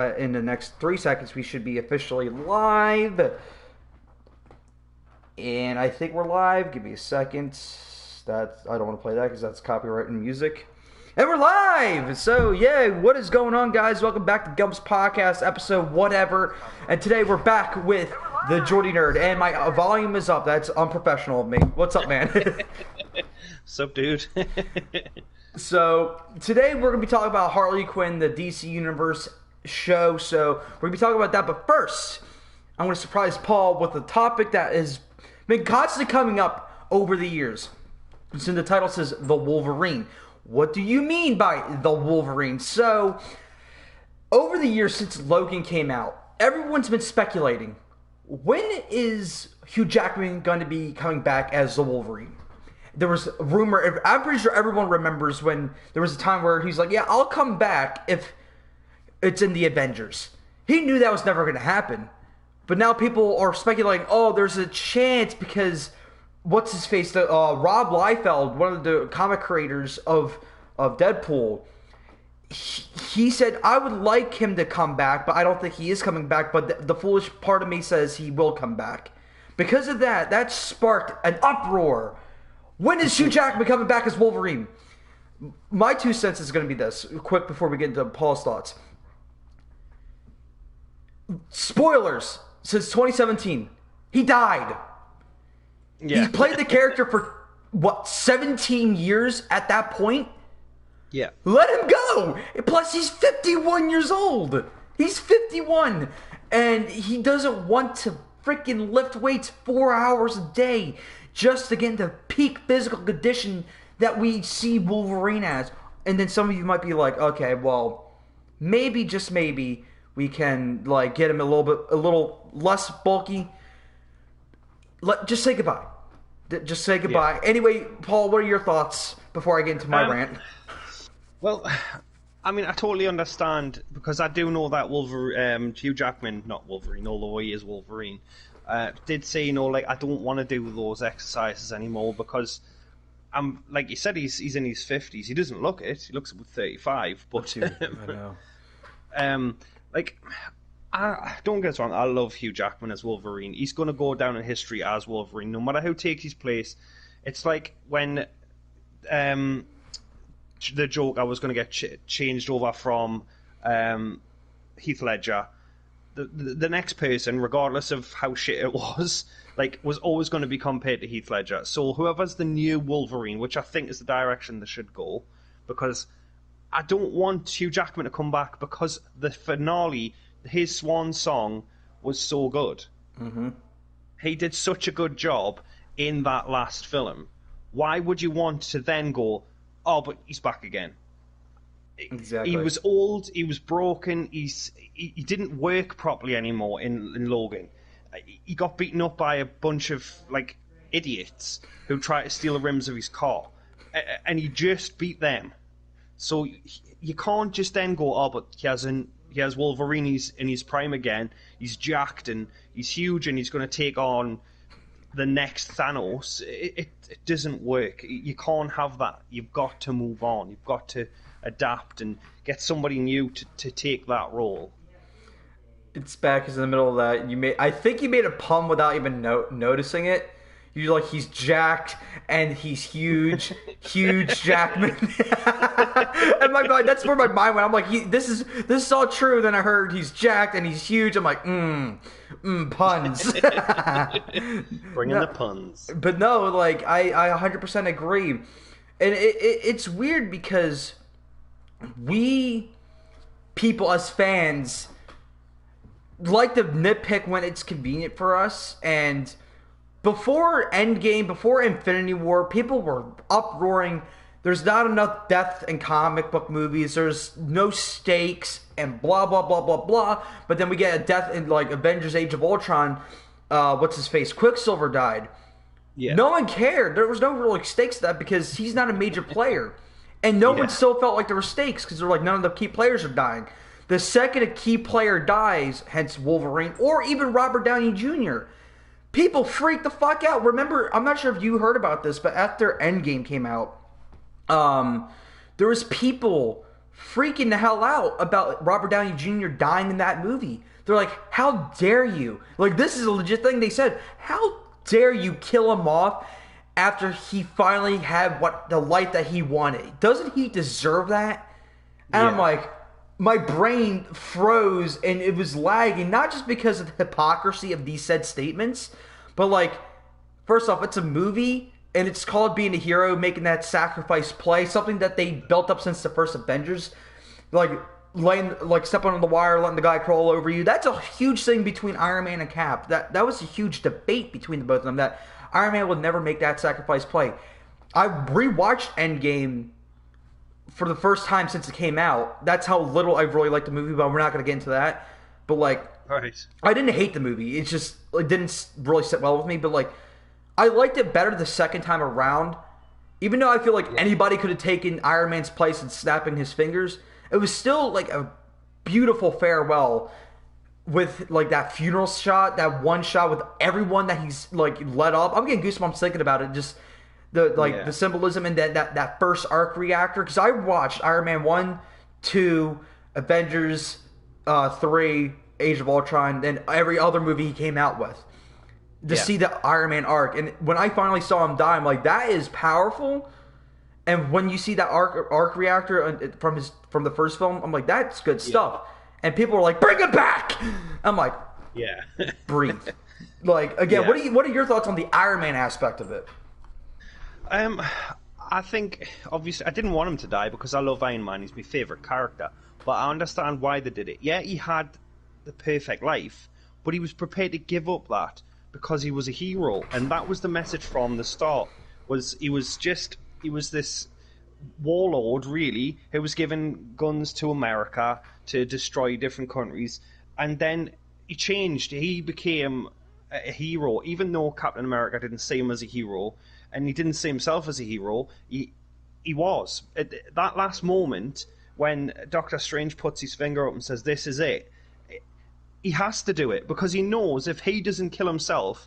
In the next 3 seconds, we should be officially live. And I think we're live. Give me a second. I don't want to play that because that's copyrighted music. And we're live! So, yeah, what is going on, guys? Welcome back to Gumps Podcast, episode whatever. And today we're back with the Jordy Nerd. And my volume is up. That's unprofessional of me. What's up, man? What's up, dude? So, today we're going to be talking about Harley Quinn, the DC Universe show. So, we're going to be talking about that. But first, I'm going to surprise Paul with a topic that has been constantly coming up over the years. So, the title says The Wolverine. What do you mean by The Wolverine? So, over the years since Logan came out, everyone's been speculating, when is Hugh Jackman going to be coming back as the Wolverine? There was a rumor, I'm pretty sure everyone remembers when there was a time where he's like, yeah, I'll come back if it's in the Avengers. He knew that was never going to happen. But now people are speculating, oh, there's a chance because, what's his face, Rob Liefeld, one of the comic creators of Deadpool, he said, I would like him to come back, but I don't think he is coming back, but the foolish part of me says he will come back. Because of that, that sparked an uproar. When is Hugh Jackman coming back as Wolverine? My 2 cents is going to be this, quick before we get into Paul's thoughts. Spoilers, since 2017, he died. Yeah. He played the character for, 17 years at that point? Yeah. Let him go! Plus, he's 51 years old. He's 51. And he doesn't want to freaking lift weights 4 hours a day just to get into peak physical condition that we see Wolverine as. And then some of you might be like, okay, well, maybe, just maybe, we can get him a little less bulky. Just say goodbye. Just say goodbye. Yeah. Anyway, Paul, what are your thoughts before I get into my rant? Well, I mean, I totally understand, because I do know that Hugh Jackman, not Wolverine, although he is Wolverine, did say, I don't want to do those exercises anymore because, like you said, he's in his 50s. He doesn't look it. He looks about 35. But I know. Don't get us wrong, I love Hugh Jackman as Wolverine. He's going to go down in history as Wolverine, no matter who takes his place. It's like when the Joker was going to get changed over from Heath Ledger. The next person, regardless of how shit it was always going to be compared to Heath Ledger. So whoever's the new Wolverine, which I think is the direction they should go, because I don't want Hugh Jackman to come back because the finale, his swan song, was so good. Mm-hmm. He did such a good job in that last film. Why would you want to then go, oh, but he's back again? Exactly. He was old, he was broken, he didn't work properly anymore in Logan. He got beaten up by a bunch of, idiots who tried to steal the rims of his car. And he just beat them. So you can't just then go, oh, but he has Wolverine, he's in his prime again, he's jacked and he's huge and he's going to take on the next Thanos. It doesn't work. You can't have that. You've got to move on. You've got to adapt and get somebody new to take that role. It's back in the middle of that. I think you made a pun without even noticing it. You're like, he's jacked and he's huge, huge Jackman. And my mind, that's where my mind went. I'm like, this is all true. Then I heard he's jacked and he's huge. I'm like, puns. Bring in the puns. But no, I 100% agree. And it's weird because we people as fans like to nitpick when it's convenient for us. And before Endgame, before Infinity War, people were uproaring, there's not enough death in comic book movies, there's no stakes, and blah, blah, blah, blah, blah. But then we get a death in, Avengers Age of Ultron, what's-his-face, Quicksilver died. Yeah. No one cared. There was no real stakes to that because he's not a major player. And no one still felt like there were stakes because they're like, none of the key players are dying. The second a key player dies, hence Wolverine, or even Robert Downey Jr., people freak the fuck out. Remember, I'm not sure if you heard about this, but after Endgame came out, there was people freaking the hell out about Robert Downey Jr. dying in that movie. They're like, how dare you? Like, this is a legit thing they said. How dare you kill him off after he finally had the life that he wanted? Doesn't he deserve that? And I'm like, my brain froze and it was lagging, not just because of the hypocrisy of these said statements, but like, first off, it's a movie and it's called being a hero, making that sacrifice play, something that they built up since the first Avengers. Like, stepping on the wire, letting the guy crawl over you. That's a huge thing between Iron Man and Cap. That was a huge debate between the both of them, that Iron Man would never make that sacrifice play. I rewatched Endgame for the first time since it came out. That's how little I really liked the movie, but we're not going to get into that. But, like, right. I didn't hate the movie. It just didn't really sit well with me. But, like, I liked it better the second time around. Even though I feel like anybody could have taken Iron Man's place in snapping his fingers, it was still, like, a beautiful farewell with, like, that funeral shot, that one shot with everyone that he's, like, let off. I'm getting goosebumps thinking about it. Just the symbolism and that first arc reactor. Because I watched Iron Man 1, 2, Avengers 3, Age of Ultron, and every other movie he came out with to see the Iron Man arc. And when I finally saw him die, I'm like, that is powerful. And when you see that arc reactor from the first film, I'm like, that's good stuff. And people were like, bring it back. I'm like, breathe. Like, again, what are your thoughts on the Iron Man aspect of it? I think, obviously, I didn't want him to die because I love Iron Man. He's my favourite character. But I understand why they did it. Yeah, he had the perfect life, but he was prepared to give up that because he was a hero. And that was the message from the start. He was this warlord, really, who was given guns to America to destroy different countries. And then he changed. He became a hero, even though Captain America didn't see him as a hero, and he didn't see himself as a hero. He was. At that last moment, when Doctor Strange puts his finger up and says, this is it, he has to do it, because he knows if he doesn't kill himself,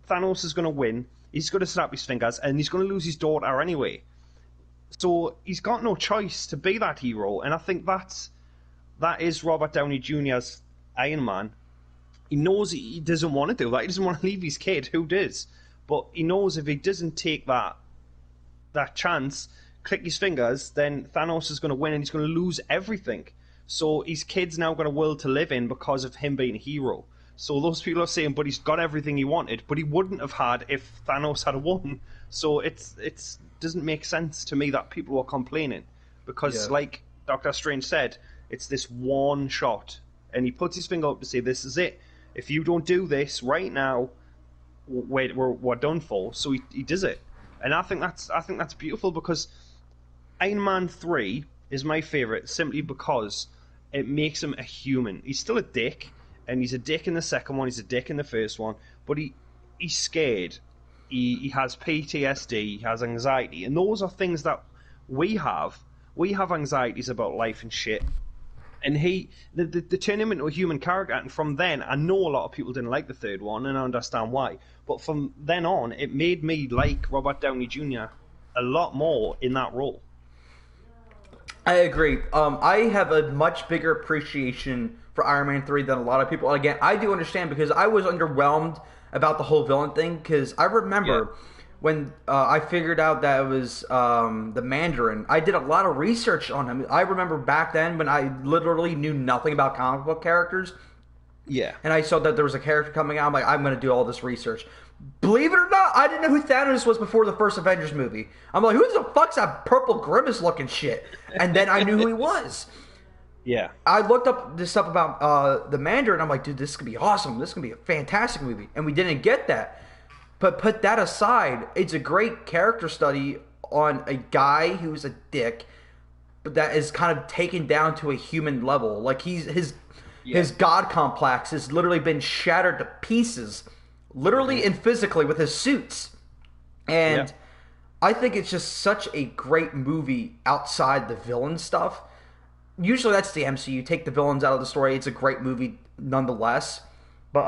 Thanos is going to win, he's going to snap his fingers, and he's going to lose his daughter anyway. So he's got no choice to be that hero, and I think that is Robert Downey Jr.'s Iron Man. He knows he doesn't want to do that. He doesn't want to leave his kid. Who does? But he knows if he doesn't take that chance, click his fingers, then Thanos is going to win and he's going to lose everything. So his kid's now got a world to live in because of him being a hero. So those people are saying, but he's got everything he wanted, but he wouldn't have had if Thanos had won. So it doesn't make sense to me that people were complaining. Because like Doctor Strange said, it's this one shot. And he puts his finger up to say, this is it. If you don't do this right now, we're done for. So he does it. And I think that's beautiful, because Iron Man 3 is my favourite simply because it makes him a human. He's still a dick, and he's a dick in the second one, he's a dick in the first one, but he's scared. He has PTSD, he has anxiety, and those are things that we have. We have anxieties about life and shit. And they turn him into a human character, and from then, I know a lot of people didn't like the third one, and I understand why. But from then on, it made me like Robert Downey Jr. a lot more in that role. I agree. I have a much bigger appreciation for Iron Man 3 than a lot of people. Again, I do understand, because I was underwhelmed about the whole villain thing, because I remember when I figured out that it was the Mandarin, I did a lot of research on him. I remember back then when I literally knew nothing about comic book characters. Yeah. And I saw that there was a character coming out. I'm like, I'm going to do all this research. Believe it or not, I didn't know who Thanos was before the first Avengers movie. I'm like, who the fuck's that purple grimace looking shit? And then I knew who he was. Yeah. I looked up this stuff about the Mandarin. I'm like, dude, this could be awesome. This could be a fantastic movie. And we didn't get that. But put that aside, it's a great character study on a guy who's a dick, but that is kind of taken down to a human level. Like, his god complex has literally been shattered to pieces, literally and physically, with his suits. And I think it's just such a great movie outside the villain stuff. Usually that's the MCU. Take the villains out of the story. It's a great movie nonetheless. But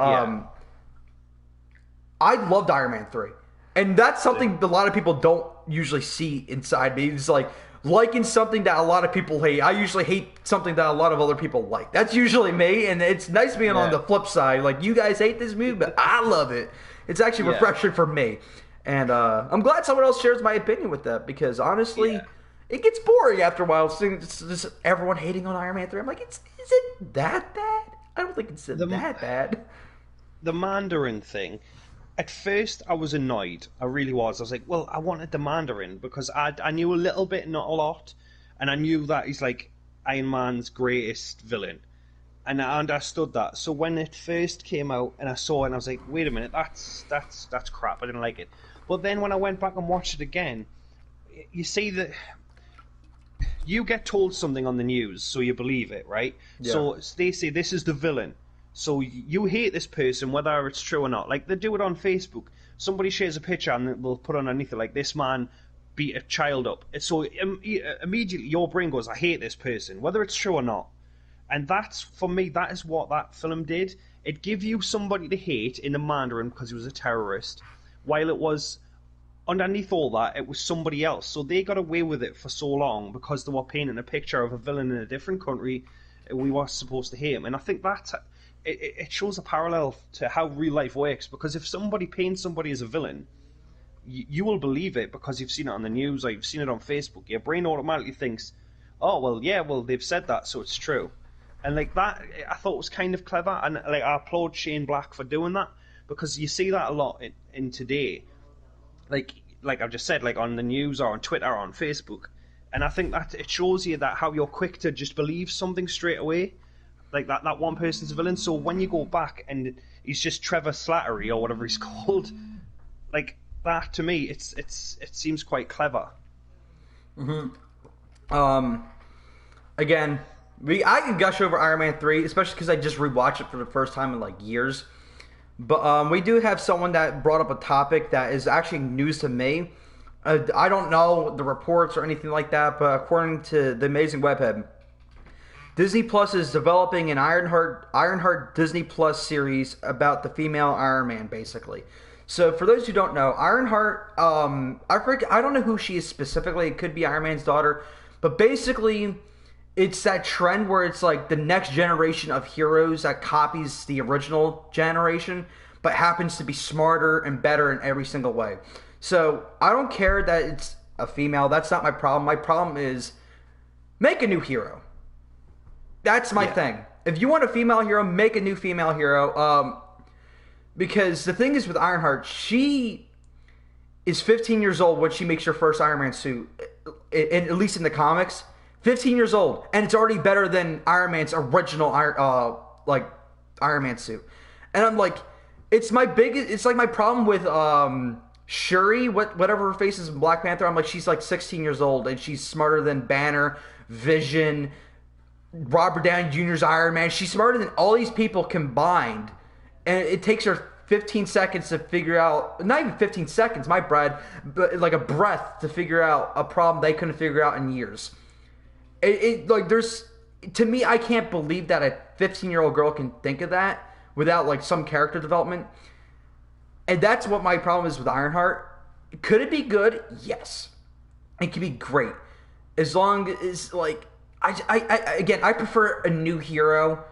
I loved Iron Man 3. And that's something a lot of people don't usually see inside me. It's like, liking something that a lot of people hate. I usually hate something that a lot of other people like. That's usually me, and it's nice being on the flip side. Like, you guys hate this movie, but I love it. It's actually refreshing for me. And I'm glad someone else shares my opinion with that, because honestly, it gets boring after a while. It's just everyone hating on Iron Man 3. I'm like, is it that bad? I don't think it's that bad. The Mandarin thing, at first I was annoyed. I really was. I was like, well, I wanted the Mandarin because I knew a little bit, not a lot, and I knew that he's like Iron Man's greatest villain, and I understood that. So when it first came out and I saw it, and I was like, wait a minute, that's crap. I didn't like it. But then when I went back and watched it again, you see that you get told something on the news, so you believe it, right? Yeah. So they say this is the villain. So you hate this person, whether it's true or not. Like, they do it on Facebook. Somebody shares a picture and they'll put underneath it, like, this man beat a child up. So immediately your brain goes, I hate this person, whether it's true or not. And that's, for me, that is what that film did. It gave you somebody to hate in the Mandarin because he was a terrorist, while it was, underneath all that, it was somebody else. So they got away with it for so long because they were painting a picture of a villain in a different country. We were supposed to hate him. And I think that it shows a parallel to how real life works, because if somebody paints somebody as a villain, you will believe it because you've seen it on the news or you've seen it on Facebook. Your brain automatically thinks, oh, well, they've said that, so it's true. And like that, I thought was kind of clever, and like I applaud Shane Black for doing that, because you see that a lot in today, like I've just said, like on the news or on Twitter or on Facebook, and I think that it shows you that how you're quick to just believe something straight away, like that one person's a villain. So when you go back and he's just Trevor Slattery or whatever he's called, like that, to me, it seems quite clever. Again, I can gush over Iron Man 3, especially because I just rewatched it for the first time in like years. But we do have someone that brought up a topic that is actually news to me. I don't know the reports or anything like that, but according to the Amazing Webhead, Disney Plus is developing an Ironheart Disney Plus series about the female Iron Man, basically. So for those who don't know, Ironheart, I don't know who she is specifically. It could be Iron Man's daughter, but basically, it's that trend where it's like the next generation of heroes that copies the original generation, but happens to be smarter and better in every single way. So I don't care that it's a female. That's not my problem. My problem is make a new hero. That's my thing. If you want a female hero, make a new female hero. Because the thing is with Ironheart, she is 15 years old when she makes her first Iron Man suit, at least in the comics. 15 years old, and it's already better than Iron Man's original Iron Man suit. And I'm like, it's like my problem with Shuri, whatever her face is in Black Panther. I'm like, she's like 16 years old, and she's smarter than Banner, Vision, Robert Downey Jr.'s Iron Man. She's smarter than all these people combined, and it takes her 15 seconds to figure out, not even 15 seconds, my bread, but like a breath to figure out a problem they couldn't figure out in years. To me, I can't believe that a 15-year-old girl can think of that without like some character development. And that's what my problem is with Ironheart. Could it be good? Yes. It could be great. As long as, like, I prefer a new hero.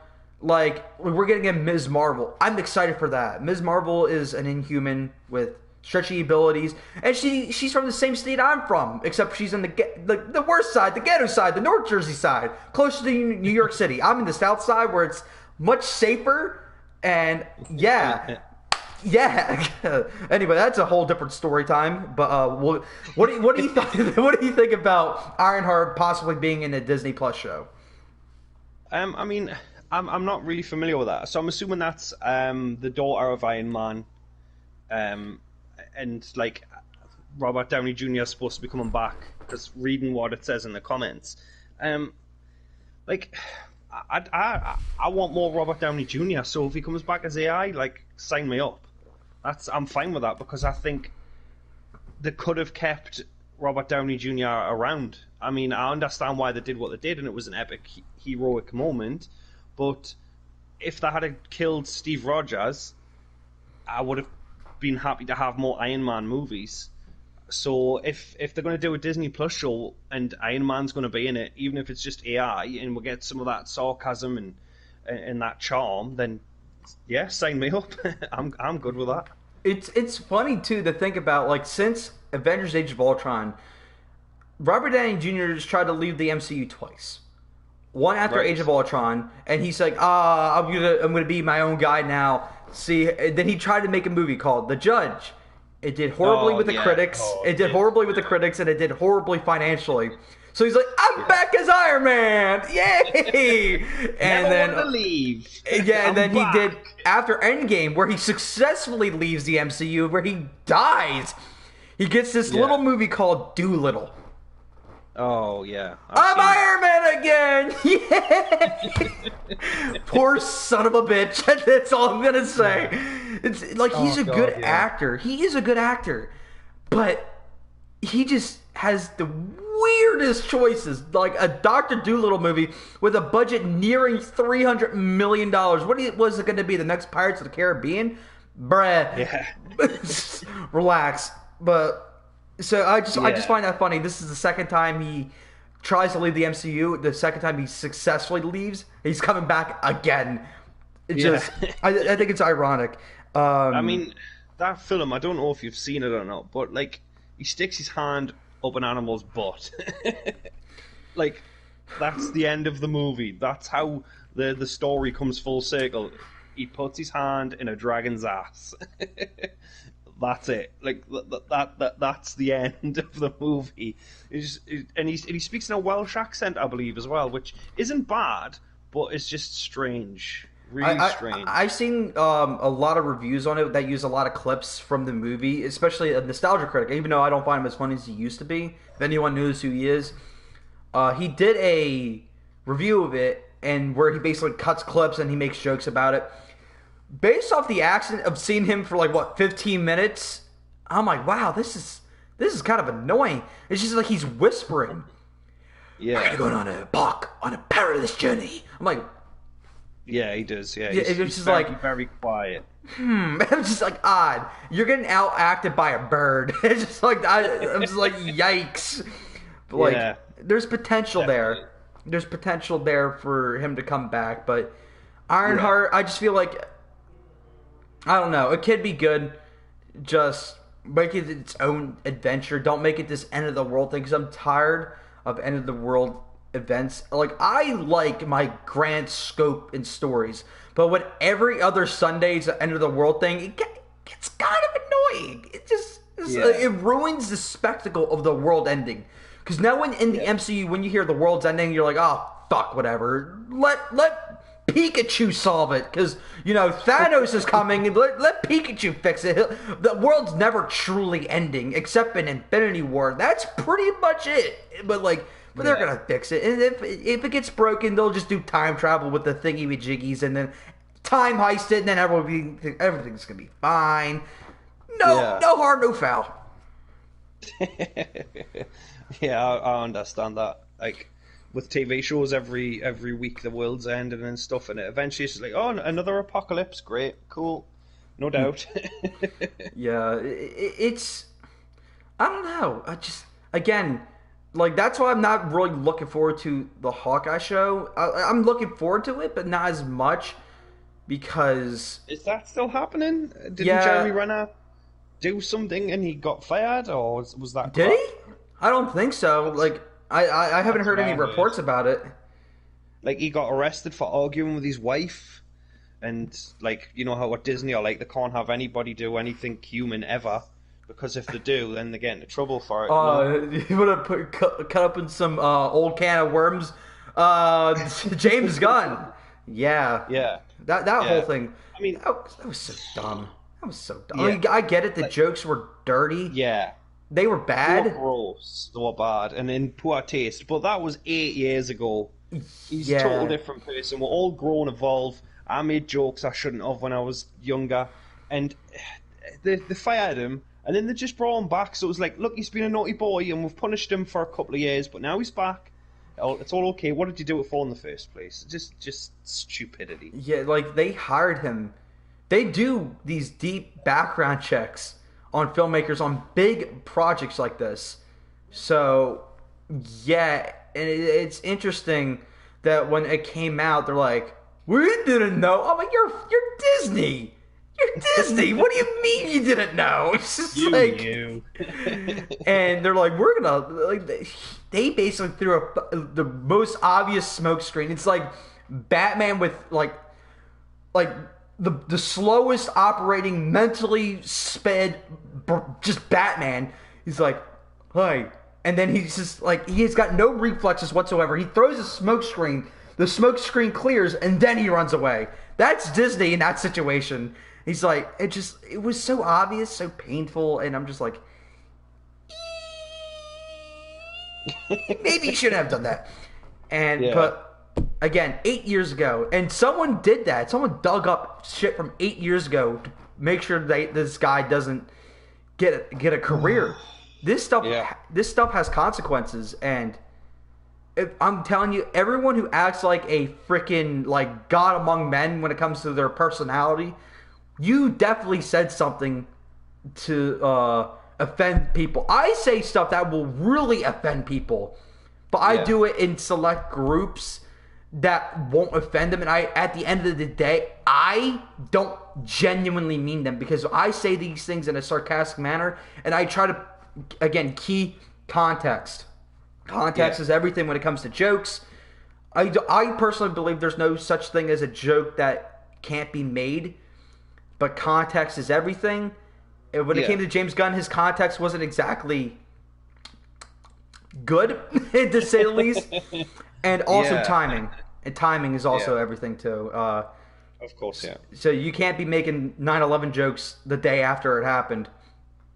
Like, we're getting a Ms. Marvel. I'm excited for that. Ms. Marvel is an Inhuman with stretchy abilities, and she's from the same state I'm from, except she's in the worst side, the ghetto side, the North Jersey side, closer to New York City. I'm in the South side where it's much safer, and yeah. Anyway, that's a whole different story time. But what do you think about Ironheart possibly being in a Disney Plus show? I mean, I'm not really familiar with that, so I'm assuming that's the daughter of Iron Man. And like Robert Downey Jr. is supposed to be coming back, because reading what it says in the comments, like I want more Robert Downey Jr. So if he comes back as AI, like, sign me up. I'm fine with that, because I think they could have kept Robert Downey Jr. around. I mean, I understand why they did what they did, and it was an epic, heroic moment. But if they had killed Steve Rogers, I would have been happy to have more Iron Man movies. So if they're going to do a Disney Plus show and Iron Man's going to be in it, even if it's just AI, and we'll get some of that sarcasm and that charm, then yeah, sign me up. I'm good with that. It's funny too to think about, like, since Avengers: Age of Ultron, Robert Downey Jr. has tried to leave the MCU twice. One after Right. Age of Ultron, and he's like, I'm gonna be my own guy now. See, and then he tried to make a movie called The Judge. It did horribly with the critics. It did horribly with the critics, and it did horribly financially. So he's like, I'm back as Iron Man, yay! And Never then wanted to leave. yeah, and then I'm back. he did after Endgame, where he successfully leaves the MCU, where he dies. He gets this little movie called Doolittle. Oh yeah, I'm Iron Man again! Yeah! Poor son of a bitch. That's all I'm gonna say. It's like he's a good actor. He is a good actor, but he just has the weirdest choices. Like a Doctor Dolittle movie with a budget nearing $300 million. Was it going to be? The next Pirates of the Caribbean? Bruh. Yeah. Relax. But so I just find that funny. This is the second time he tries to leave the MCU. The second time he successfully leaves, he's coming back again. It just, I think it's ironic. I mean, that film, I don't know if you've seen it or not, but like he sticks his hand up an animal's butt. Like that's the end of the movie. That's how the story comes full circle. He puts his hand in a dragon's ass. That's it. Like that's the end of the movie. And he speaks in a Welsh accent, I believe, as well, which isn't bad, but it's just strange. Really strange. I've seen a lot of reviews on it that use a lot of clips from the movie, especially a nostalgia critic. Even though I don't find him as funny as he used to be, if anyone knows who he is, he did a review of it, and where he basically cuts clips and he makes jokes about it. Based off the accent of seeing him for like 15 minutes, I'm like, wow, this is kind of annoying. It's just like he's whispering. Yeah, we're going on a perilous journey. I'm like. Yeah, he does. Yeah, he's just like very quiet. It's just like odd. You're getting out acted by a bird. It's just like I'm just like yikes. But like there's potential there. There's potential there for him to come back. But Ironheart, I just feel like I don't know. It could be good. Just make it its own adventure. Don't make it this end of the world thing. Because I'm tired of end of the world events. Like I like my grand scope in stories, but when every other Sunday's the end of the world thing, it gets kind of annoying. It ruins the spectacle of the world ending. Because now in the MCU, when you hear the world's ending, you're like, oh fuck, whatever. Let Pikachu solve it, because Thanos is coming, and let Pikachu fix it. The world's never truly ending except in Infinity War. That's pretty much it. But they're gonna fix it, and if it gets broken, they'll just do time travel with the thingy-majiggies, and then time heist it, and then everything's gonna be fine. No harm, no foul. Yeah, I understand that. Like with TV shows, every week the world's ending and stuff, and eventually it's just like, oh, another apocalypse, great, cool, no doubt. Yeah, it's I don't know. Again. Like, that's why I'm not really looking forward to the Hawkeye show. I'm looking forward to it, but not as much, because... Is that still happening? Didn't Jeremy Renner do something and he got fired, or was that... Did he? I don't think so. Like, I haven't heard any reports about it. Like, he got arrested for arguing with his wife, and, like, you know how at Disney are like, they can't have anybody do anything human ever. Because if they do, then they get into trouble for it. You want to cut up in some old can of worms? James Gunn. Yeah. That whole thing. I mean, that was so dumb. Yeah. I mean, I get it. The jokes were dirty. Yeah. They were bad. They were gross. They were bad. And in poor taste. But that was 8 years ago. He's a total different person. We're all grown, evolved. I made jokes I shouldn't have when I was younger. And they fired him. And then they just brought him back, so it was like, look, he's been a naughty boy, and we've punished him for a couple of years, but now he's back. It's all okay. What did you do it for in the first place? Just stupidity. Yeah, like, they hired him. They do these deep background checks on filmmakers on big projects like this. So, yeah, and it's interesting that when it came out, they're like, "We didn't know." I'm like, "You're Disney. You're Disney. What do you mean you didn't know?" It's just You like, knew. and they're like, "We're gonna like." They basically threw the most obvious smoke screen. It's like Batman with like the slowest operating, mentally sped, just Batman. He's like, "Hi," and then he's just like, he has got no reflexes whatsoever. He throws a smoke screen. The smoke screen clears, and then he runs away. That's Disney in that situation. He's like, it was so obvious, so painful, and I'm just like, maybe you shouldn't have done that. And but again, 8 years ago, and someone did that. Someone dug up shit from 8 years ago to make sure that this guy doesn't get a career. This stuff has consequences, and I'm telling you, everyone who acts like a freaking like god among men when it comes to their personality, you definitely said something to offend people. I say stuff that will really offend people, but I do it in select groups that won't offend them. And at the end of the day, I don't genuinely mean them, because I say these things in a sarcastic manner, and I try to, again, key context. Context is everything when it comes to jokes. I personally believe there's no such thing as a joke that can't be made, but context is everything. And when it came to James Gunn, his context wasn't exactly good, to say the least. And also timing. And timing is also everything, too. Of course, So you can't be making 9/11 jokes the day after it happened.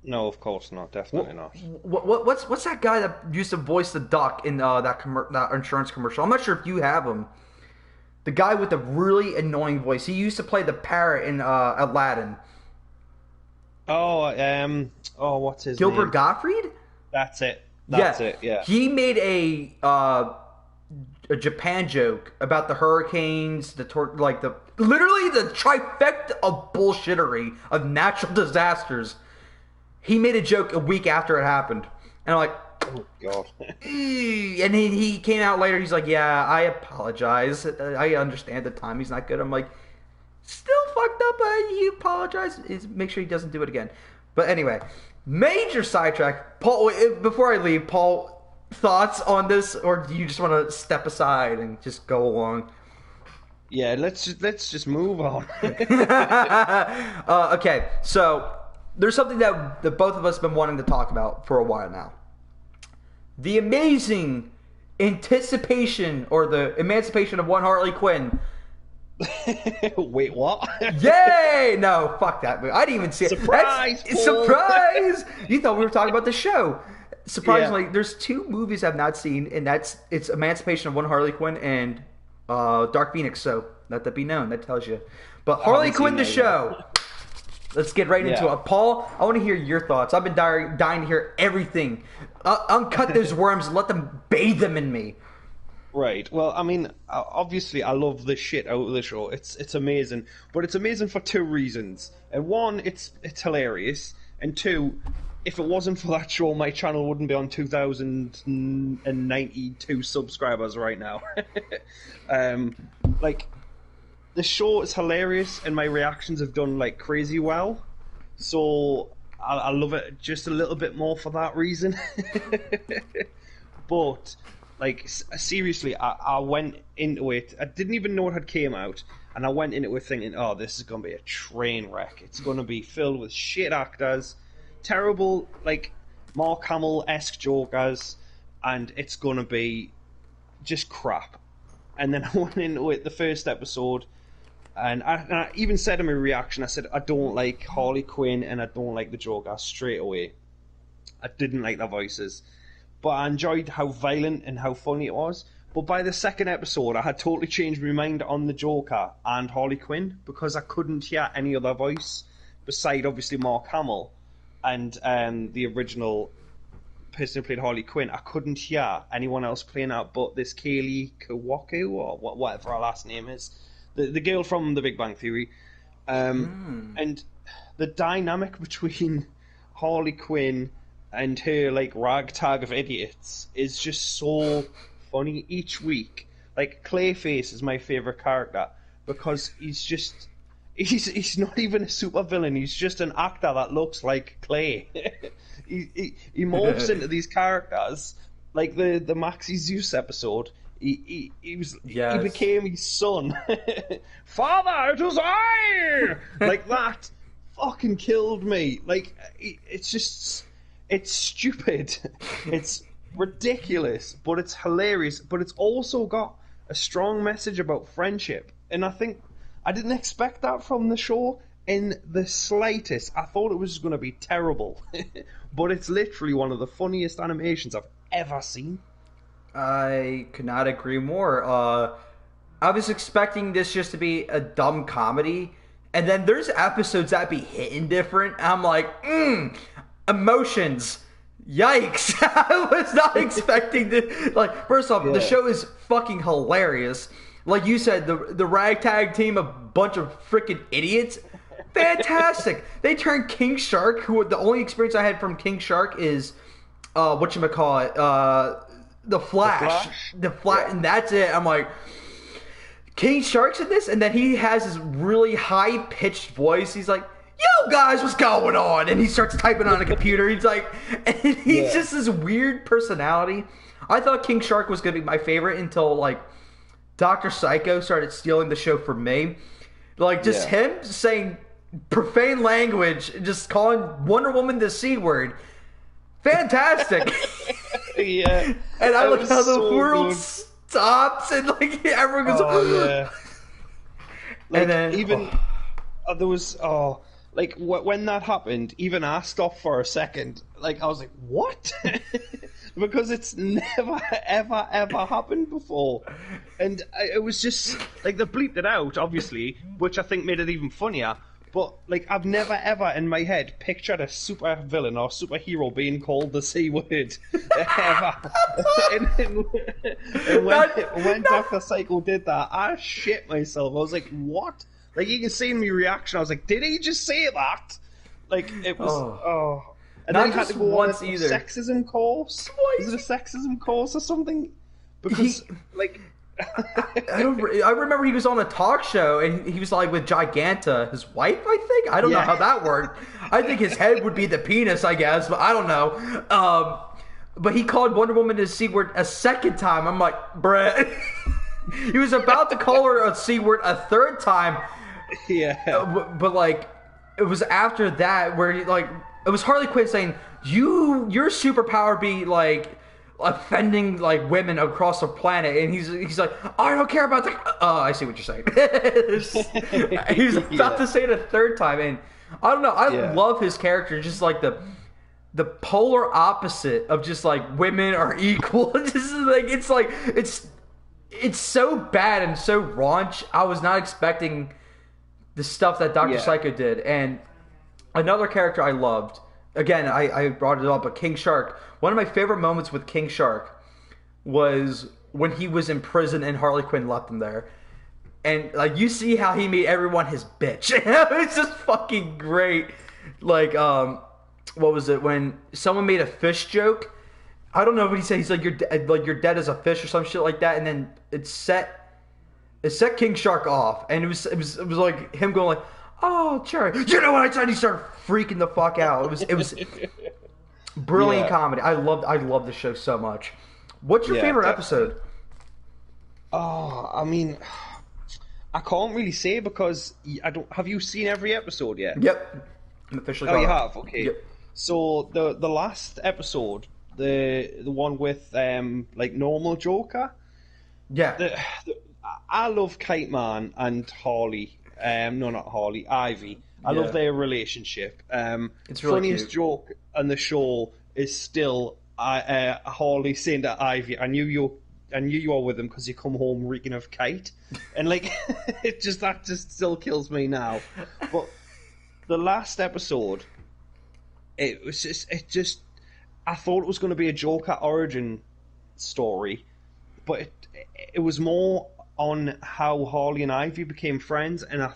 No, of course not. Definitely not. What's that guy that used to voice the duck in that insurance commercial? I'm not sure if you have him. The guy with the really annoying voice. He used to play the parrot in Aladdin. What's his name? Gilbert Gottfried? That's it. That's it. Yeah. He made a Japan joke about the hurricanes, literally the trifecta of bullshittery of natural disasters. He made a joke a week after it happened, and I'm like, oh god. And he came out later. He's like, "Yeah, I apologize. I understand the timing's not good." I'm like, still fucked up, but you apologize. Make sure he doesn't do it again. But anyway, major sidetrack. Paul, before I leave, Paul, thoughts on this, or do you just want to step aside and just go along? Yeah, let's just move on. Okay, so there's something that both of us have been wanting to talk about for a while now. The amazing anticipation, or the emancipation of one Harley Quinn. Wait, what? Yay! No, fuck that movie. I didn't even see it. Surprise! Surprise! You thought we were talking about the show. Surprisingly, there's two movies I've not seen, and it's Emancipation of One Harley Quinn and Dark Phoenix. So let that be known. That tells you. But Harley Quinn, the show. Let's get right into it. Paul, I want to hear your thoughts. I've been dying to hear everything. Uncut those worms and let them bathe them in me. Right. Well, I mean, obviously, I love the shit out of the show. It's amazing, but it's amazing for two reasons. And one, it's hilarious, and two, if it wasn't for that show, my channel wouldn't be on 2,092 subscribers right now. The show is hilarious, and my reactions have done like crazy well. So I love it just a little bit more for that reason. But like, seriously, I went into it. I didn't even know it had came out, and I went into it thinking, "Oh, this is gonna be a train wreck. It's gonna be filled with shit actors, terrible like Mark Hamill-esque jokers, and it's gonna be just crap." And then I went into it the first episode. And I even said in my reaction, I said, I don't like Harley Quinn and I don't like the Joker straight away. I didn't like their voices. But I enjoyed how violent and how funny it was. But by the second episode, I had totally changed my mind on the Joker and Harley Quinn, because I couldn't hear any other voice beside, obviously, Mark Hamill and the original person who played Harley Quinn. I couldn't hear anyone else playing out but this Kaylee Kawaku, or whatever her last name is. The girl from The Big Bang Theory. And the dynamic between Harley Quinn and her like ragtag of idiots is just so funny each week. Like Clayface is my favorite character because he's not even a supervillain. He's just an actor that looks like Clay. he morphs into these characters like the Maxi Zeus episode. He became his son. Father, it was I. Like that fucking killed me. Like it's stupid. It's ridiculous, but it's hilarious. But it's also got a strong message about friendship, and I think I didn't expect that from the show in the slightest. I thought it was going to be terrible, but it's literally one of the funniest animations I've ever seen. I could not agree more. I was expecting this just to be a dumb comedy, and then there's episodes that be hitting different. I'm like, emotions. Yikes! I was not expecting this. Like, first off, the show is fucking hilarious. Like you said, the ragtag team, a bunch of freaking idiots. Fantastic. They turned King Shark, who the only experience I had from King Shark is whatchamacallit, the Flash. And that's it. I'm like, King Shark's in this? And then he has this really high-pitched voice. He's like, yo, guys, what's going on? And he starts typing on a computer. He's like, and he's just this weird personality. I thought King Shark was going to be my favorite until, like, Dr. Psycho started stealing the show from me. Like, just him saying profane language, just calling Wonder Woman the C word. Fantastic. Yeah. And I look how the world stops and, like, everyone goes, like, and then even there was like when that happened, even I stopped for a second. Like I was like, "What?" Because it's never, ever, ever happened before, and it was just like they bleeped it out, obviously, which I think made it even funnier. But like, I've never ever in my head pictured a super villain or superhero being called the C word ever. and when Dr. Psycho did that, I shit myself. I was like, "What?" Like, you can see in my reaction, I was like, did he just say that? Like, it was, And not then he had to go once on a either. Sexism course? Is it a sexism course or something? Because, I remember he was on a talk show, and he was, like, with Giganta, his wife, I think? I don't know how that worked. I think his head would be the penis, I guess, but I don't know. But he called Wonder Woman the C word a second time. I'm like, bruh. He was about to call her a C word a third time. Yeah. But like, it was after that where he, like, it was Harley Quinn saying, your superpower be like offending like women across the planet, and he's like, I don't care about that. I see what you're saying. He's about to say it a third time, and I don't know. I love his character, just like the polar opposite of just like women are equal. It's so bad and so raunch. I was not expecting the stuff that Dr. Psycho did. And another character I loved, again, I brought it up, but King Shark. One of my favorite moments with King Shark was when he was in prison and Harley Quinn left him there. And like, you see how he made everyone his bitch. It's just fucking great. Like, what was it? When someone made a fish joke, I don't know what he said. He's like, you're dead as a fish or some shit like that. And then it set King Shark off, and it was like him going like, "Oh, Cherry, you know what I said?" He started freaking the fuck out. It was brilliant comedy. I love the show so much. What's your favorite episode? Oh, I mean, I can't really say because I don't. Have you seen every episode yet? Yep, I'm officially. Oh, you have. Okay. Yep. So the last episode, the one with like normal Joker. Yeah. I love Kite Man and Harley. No, not Harley. Ivy. I love their relationship. It's really funniest cute. joke on the show is still Harley saying to Ivy, "I knew you were with him because you come home reeking of kite," and like that just still kills me now. But the last episode, I thought it was going to be a Joker origin story, but it was more on how Harley and Ivy became friends, and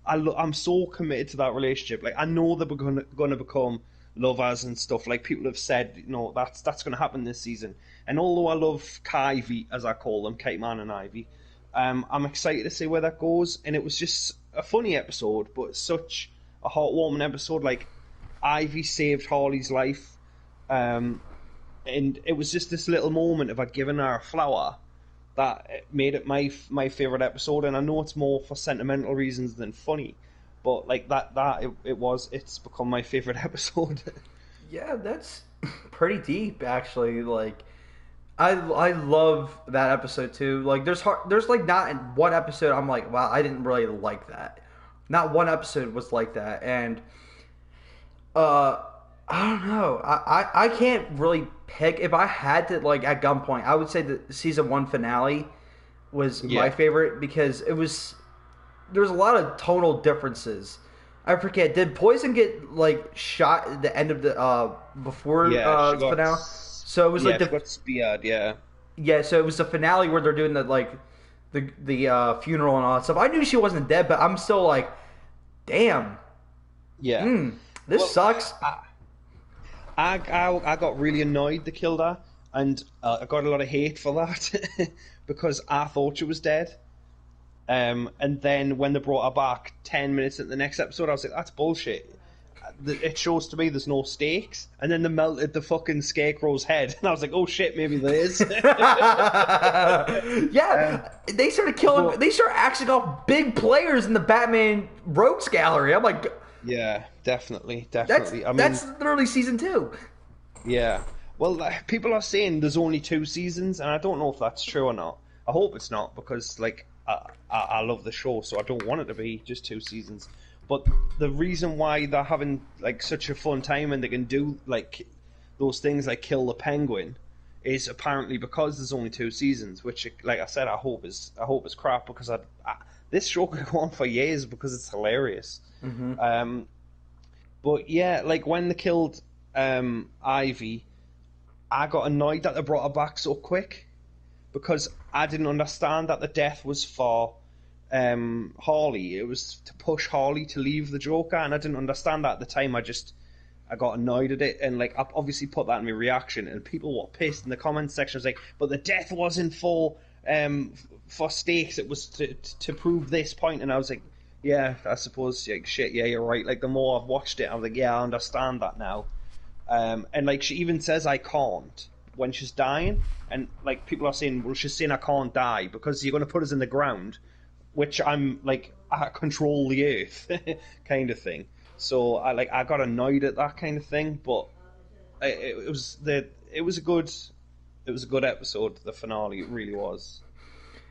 I'm so committed to that relationship. Like, I know they're going to become lovers and stuff. Like people have said, you know, that's going to happen this season. And although I love Kyvie, as I call them, Kate Man and Ivy, I'm excited to see where that goes. And it was just a funny episode, but such a heartwarming episode. Like Ivy saved Harley's life, and it was just this little moment of giving her a flower that made it my favorite episode. And I know it's more for sentimental reasons than funny, but like it's become my favorite episode. Yeah, that's pretty deep, actually. Like, I love that episode too. Like, there's like not in one episode I'm like, wow, I didn't really like that. Not one episode was like that, and I don't know. I can't really pick. If I had to, like, at gunpoint, I would say the season 1 finale was my favorite because there was a lot of tonal differences. I forget. Did Poison get like shot at the end of the before the finale? So it was like she got speared. Yeah. So it was the finale where they're doing the funeral and all that stuff. I knew she wasn't dead, but I'm still like, damn. Yeah. This sucks. I got really annoyed they killed her, and I got a lot of hate for that because I thought she was dead. And then when they brought her back 10 minutes into the next episode, I was like, that's bullshit. It shows to me there's no stakes. And then they melted the fucking Scarecrow's head. And I was like, oh shit, maybe there is. Yeah, they started killing, they started axing off big players in the Batman Rogues Gallery. I'm like... Yeah, definitely. That's literally season 2. Yeah. Well, people are saying there's only 2 seasons, and I don't know if that's true or not. I hope it's not, because like I love the show, so I don't want it to be just 2 seasons. But the reason why they're having like such a fun time and they can do like those things like kill the Penguin is apparently because there's only 2 seasons, which, like I said, I hope is crap, because this show could go on for years because it's hilarious. Mm-hmm. But yeah, like when they killed Ivy, I got annoyed that they brought her back so quick, because I didn't understand that the death was for Harley. It was to push Harley to leave the Joker, and I didn't understand that at the time. I got annoyed at it, and like I obviously put that in my reaction, and people were pissed in the comments section. Was like, but the death wasn't for stakes. It was to prove this point, and I was like, yeah, I suppose, like, shit, yeah, you're right. Like, the more I've watched it, I was like, yeah, I understand that now. And like, she even says I can't when she's dying, and like people are saying, well, she's saying I can't die because you're going to put us in the ground, which I'm like, I control the earth kind of thing. So I got annoyed at that kind of thing, but it was a good episode. The finale, it really was.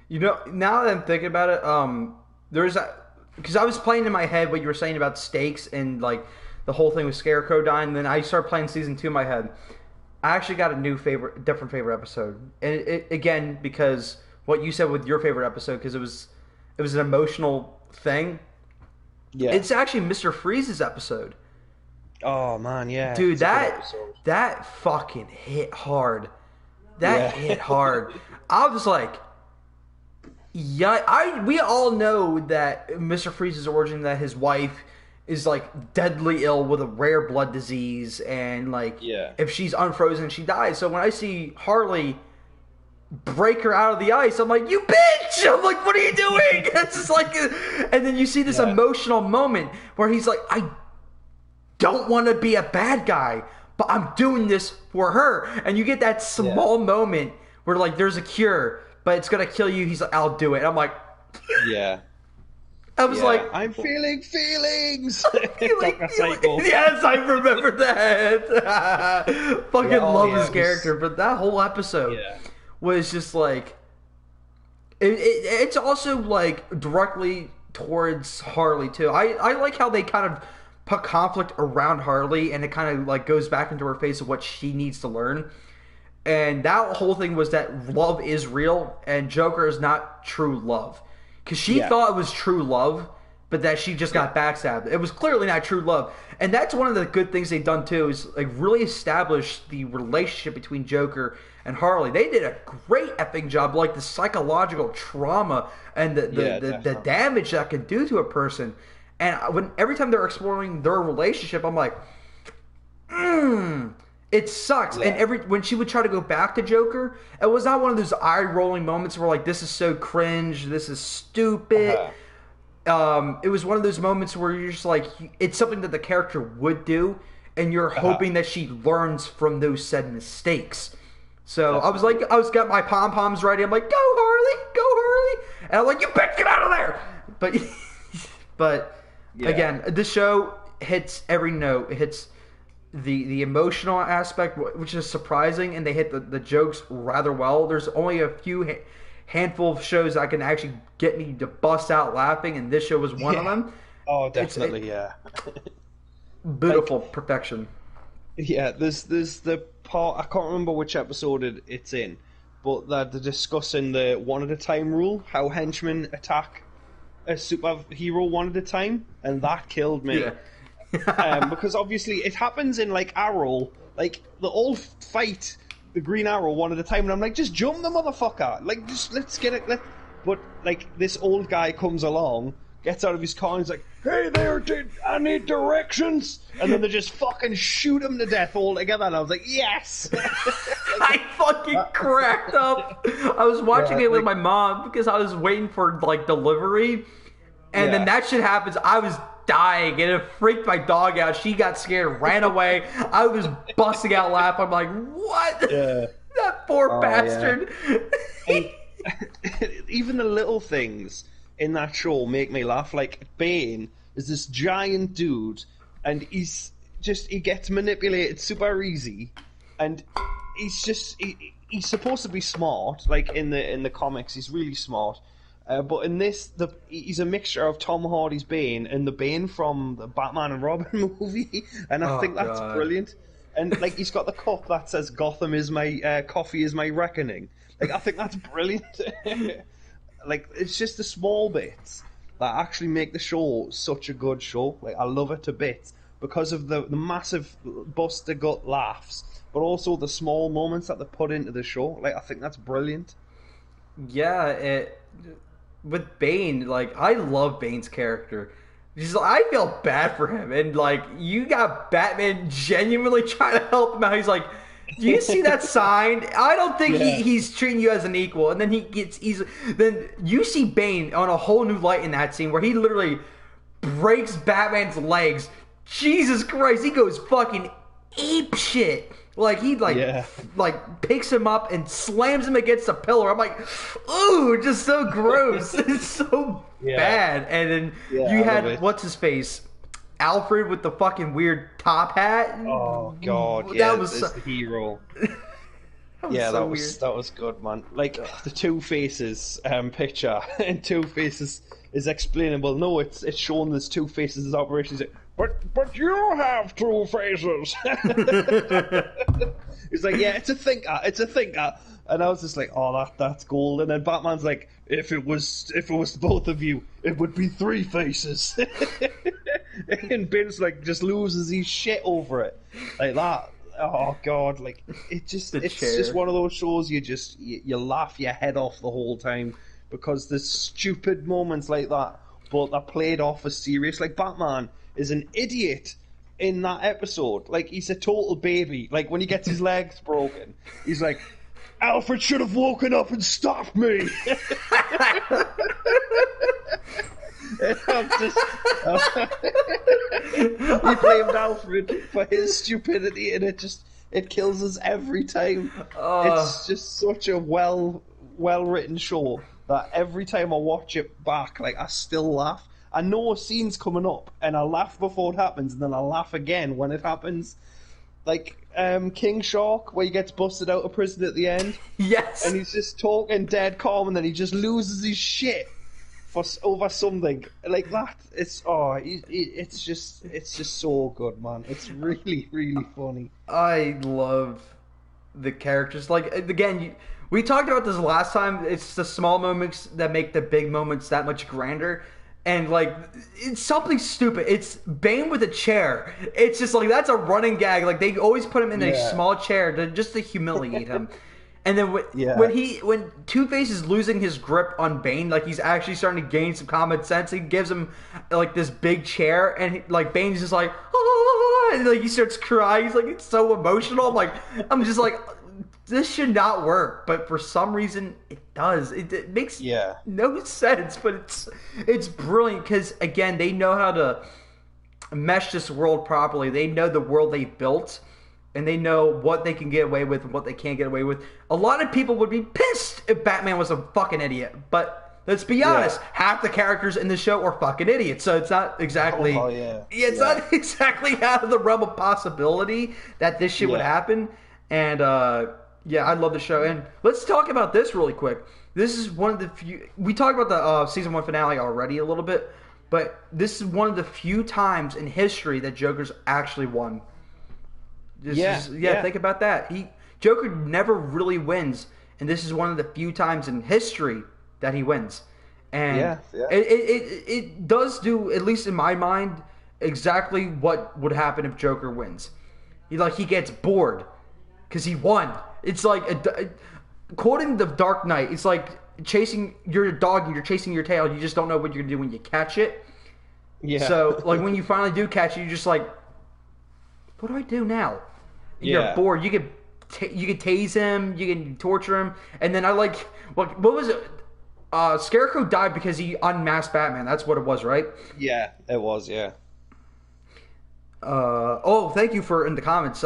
You know, now that I'm thinking about it, because I was playing in my head what you were saying about stakes and like the whole thing with Scarecrow dying. And then I started playing season 2 in my head. I actually got a different favorite episode, and it again, because what you said with your favorite episode, because it was an emotional thing. Yeah, it's actually Mr. Freeze's episode. Oh man, yeah, dude, that fucking hit hard. Hit hard. I was like, yeah, we all know that Mr. Freeze's origin, that his wife is like deadly ill with a rare blood disease, and like, if she's unfrozen, she dies. So when I see Harley break her out of the ice, I'm like, you bitch! I'm like, what are you doing? It's just like, and then you see this emotional moment where he's like, I don't want to be a bad guy, but I'm doing this for her. And you get that small moment where like there's a cure, but it's gonna kill you. He's like, I'll do it. And I'm like, yeah. I was like, I'm feeling feelings. Yes, I remember that. Fucking love his character, but that whole episode was just like, it's also like directly towards Harley too. I like how they kind of put conflict around Harley, and it kind of like goes back into her face of what she needs to learn. And that whole thing was that love is real, and Joker is not true love. Because she thought it was true love, but that she just got backstabbed. It was clearly not true love. And that's one of the good things they've done too, is like really establish the relationship between Joker and Harley. They did a great effing job, like the psychological trauma and the damage that can do to a person. And every time they're exploring their relationship, I'm like, It sucks. Yeah. And when she would try to go back to Joker, it was not one of those eye-rolling moments where like, this is so cringe, this is stupid. It was one of those moments where you're just like, it's something that the character would do, and you're hoping that she learns from those said mistakes. So I was got my pom poms ready. I'm like, go Harley, go Harley, and I'm like, you bitch, get out of there. But again, this show hits every note. It hits the emotional aspect, which is surprising, and they hit the jokes rather well. There's only a few handful of shows that can actually get me to bust out laughing, and this show was one of them. Oh, definitely, Beautiful perfection. Yeah, there's the part, I can't remember which episode it's in, but they're discussing the one at a time rule, how henchmen attack a superhero one at a time, and that killed me. Because obviously it happens in like Arrow, like they all fight the Green Arrow one at a time, and I'm like, just jump the motherfucker, like just let's get it. But like this old guy comes along, gets out of his car, and he's like, hey there, dude, I need directions, and then they just fucking shoot him to death all together, and I was like, yes. I fucking cracked up. I was watching it with my mom because I was waiting for like delivery, and then that shit happens. I was dying, and it freaked my dog out. She got scared, ran away. I was busting out laughing. I'm like, what? That poor bastard. Even the little things in that show make me laugh. Like Bane is this giant dude, and he gets manipulated super easy, and he's supposed to be smart. Like in the comics, he's really smart. But in this, he's a mixture of Tom Hardy's Bane and the Bane from the Batman and Robin movie, and I think that's brilliant. And like he's got the cup that says "Gotham is my coffee is my reckoning." Like I think that's brilliant. Like it's just the small bits that actually make the show such a good show. Like I love it to bits because of the massive bust the gut laughs, but also the small moments that they put into the show. Like I think that's brilliant. Yeah, with Bane, like I love Bane's character. I feel bad for him, and like you got Batman genuinely trying to help him out. He's like, do you see that sign? I don't think he's treating you as an equal. And then then you see Bane on a whole new light in that scene where he literally breaks Batman's legs. Jesus Christ, he goes fucking ape shit. Like he like picks him up and slams him against a pillar. I'm like, ooh, just so gross. It's so bad. And then you had what's his face, Alfred with the fucking weird top hat. Oh god, that was the hero. that was good, man. Like the Two Faces picture, and Two Faces is explainable. No, it's showing this Two Faces operations. But you have two faces. He's like, yeah, it's a thinker. And I was just like, oh, that's gold. And then Batman's like, if it was both of you, it would be three faces. And Bane's like, just loses his shit over it, like that. Oh god, like it's just one of those shows you laugh your head off the whole time because there's stupid moments like that, but they're played off as serious. Like Batman is an idiot in that episode. Like he's a total baby. Like when he gets his legs broken, he's like, Alfred should have woken up and stopped me. He blamed Alfred for his stupidity, and it kills us every time. It's just such a well written show that every time I watch it back, like I still laugh. I know a scene's coming up, and I laugh before it happens, and then I laugh again when it happens. Like King Shark, where he gets busted out of prison at the end. Yes. And he's just talking dead calm, and then he just loses his shit over something like that. It's just so good, man. It's really, really funny. I love the characters. Like again, we talked about this last time. It's the small moments that make the big moments that much grander. And like, it's something stupid. It's Bane with a chair. It's just like, that's a running gag. Like they always put him in a small chair to humiliate him. And then when Two-Face is losing his grip on Bane, like he's actually starting to gain some common sense, he gives him like this big chair, and like Bane's just like, And, like, he starts crying. He's like, it's so emotional. I'm just like, this should not work, but for some reason it does. It makes no sense, but it's brilliant because, again, they know how to mesh this world properly. They know the world they built, and they know what they can get away with and what they can't get away with. A lot of people would be pissed if Batman was a fucking idiot, but let's be honest, half the characters in the show are fucking idiots, so it's not exactly it's not exactly out of the realm of possibility that this shit would happen. And yeah, I love the show. And let's talk about this really quick. This is one of the few... We talked about the season 1 finale already a little bit, but this is one of the few times in history that Joker's actually won. Think about that. Joker never really wins, and this is one of the few times in history that he wins. And it does do, at least in my mind, exactly what would happen if Joker wins. He gets bored because he won. It's like, quoting the Dark Knight, it's like chasing your dog and you're chasing your tail. You just don't know what you're going to do when you catch it. Yeah. So, like, when you finally do catch it, you're just like, what do I do now? And you're bored. You can tase him. You can torture him. And then what was it? Scarecrow died because he unmasked Batman. That's what it was, right? Yeah, it was, yeah. Thank you in the comments,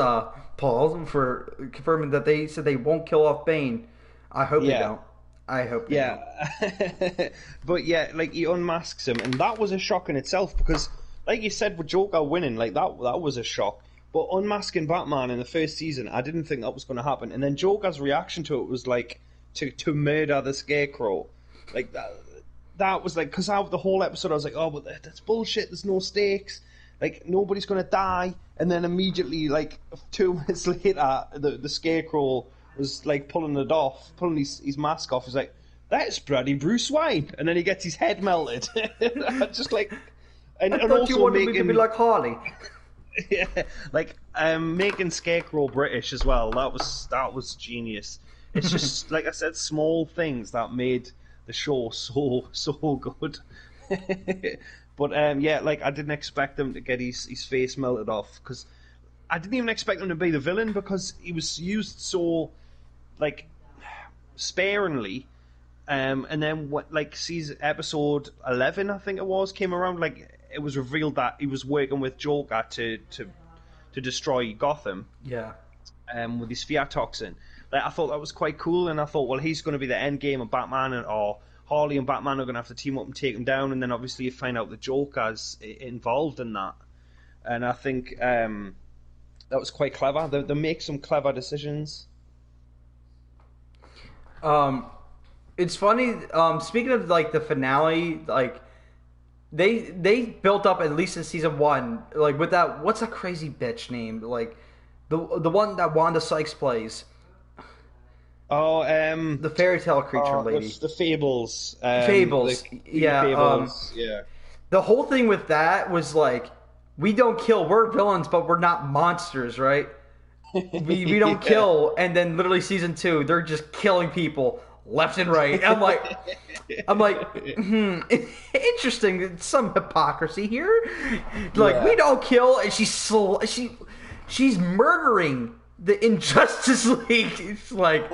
Paul, for confirming that they said they won't kill off Bane. I hope they don't. I hope they don't. But yeah, like, he unmasks him, and that was a shock in itself because, like you said, with Joker winning, like that was a shock. But unmasking Batman in the first season, I didn't think that was going to happen. And then Joker's reaction to it was like to murder the Scarecrow, like that was like, because out of the whole episode I was like, oh, but that's bullshit. There's no stakes. Like, nobody's going to die. And then immediately, like, 2 minutes later, the Scarecrow was, like, pulling his mask off. He's like, that's bloody Bruce Wayne. And then he gets his head melted. Just like... And, I thought also you wanted me to be like Harley. Yeah, like, making Scarecrow British as well. That was genius. It's just, like I said, small things that made the show so good. But like, I didn't expect him to get his face melted off, because I didn't even expect him to be the villain, because he was used so, like, sparingly. And then episode 11, I think it was, came around, like, it was revealed that he was working with Joker to destroy Gotham. Yeah. With his fear toxin. Like, I thought that was quite cool, and I thought, well, he's going to be the end game of Batman, or Harley and Batman are going to have to team up and take him down, and then obviously you find out the Joker's involved in that. And I think that was quite clever. They make some clever decisions. It's funny, speaking of, like, the finale, like, they built up, at least in season 1, like, with that, what's that crazy bitch name? Like, the one that Wanda Sykes plays. Oh, the fairy tale creature lady. The Fables. Fables. Fables. Yeah. The whole thing with that was like, we don't kill, we're villains, but we're not monsters, right? We don't kill, and then literally season 2, they're just killing people left and right. I'm like, interesting. Some hypocrisy here. Like, we don't kill, and she's murdering the Injustice League. It's like,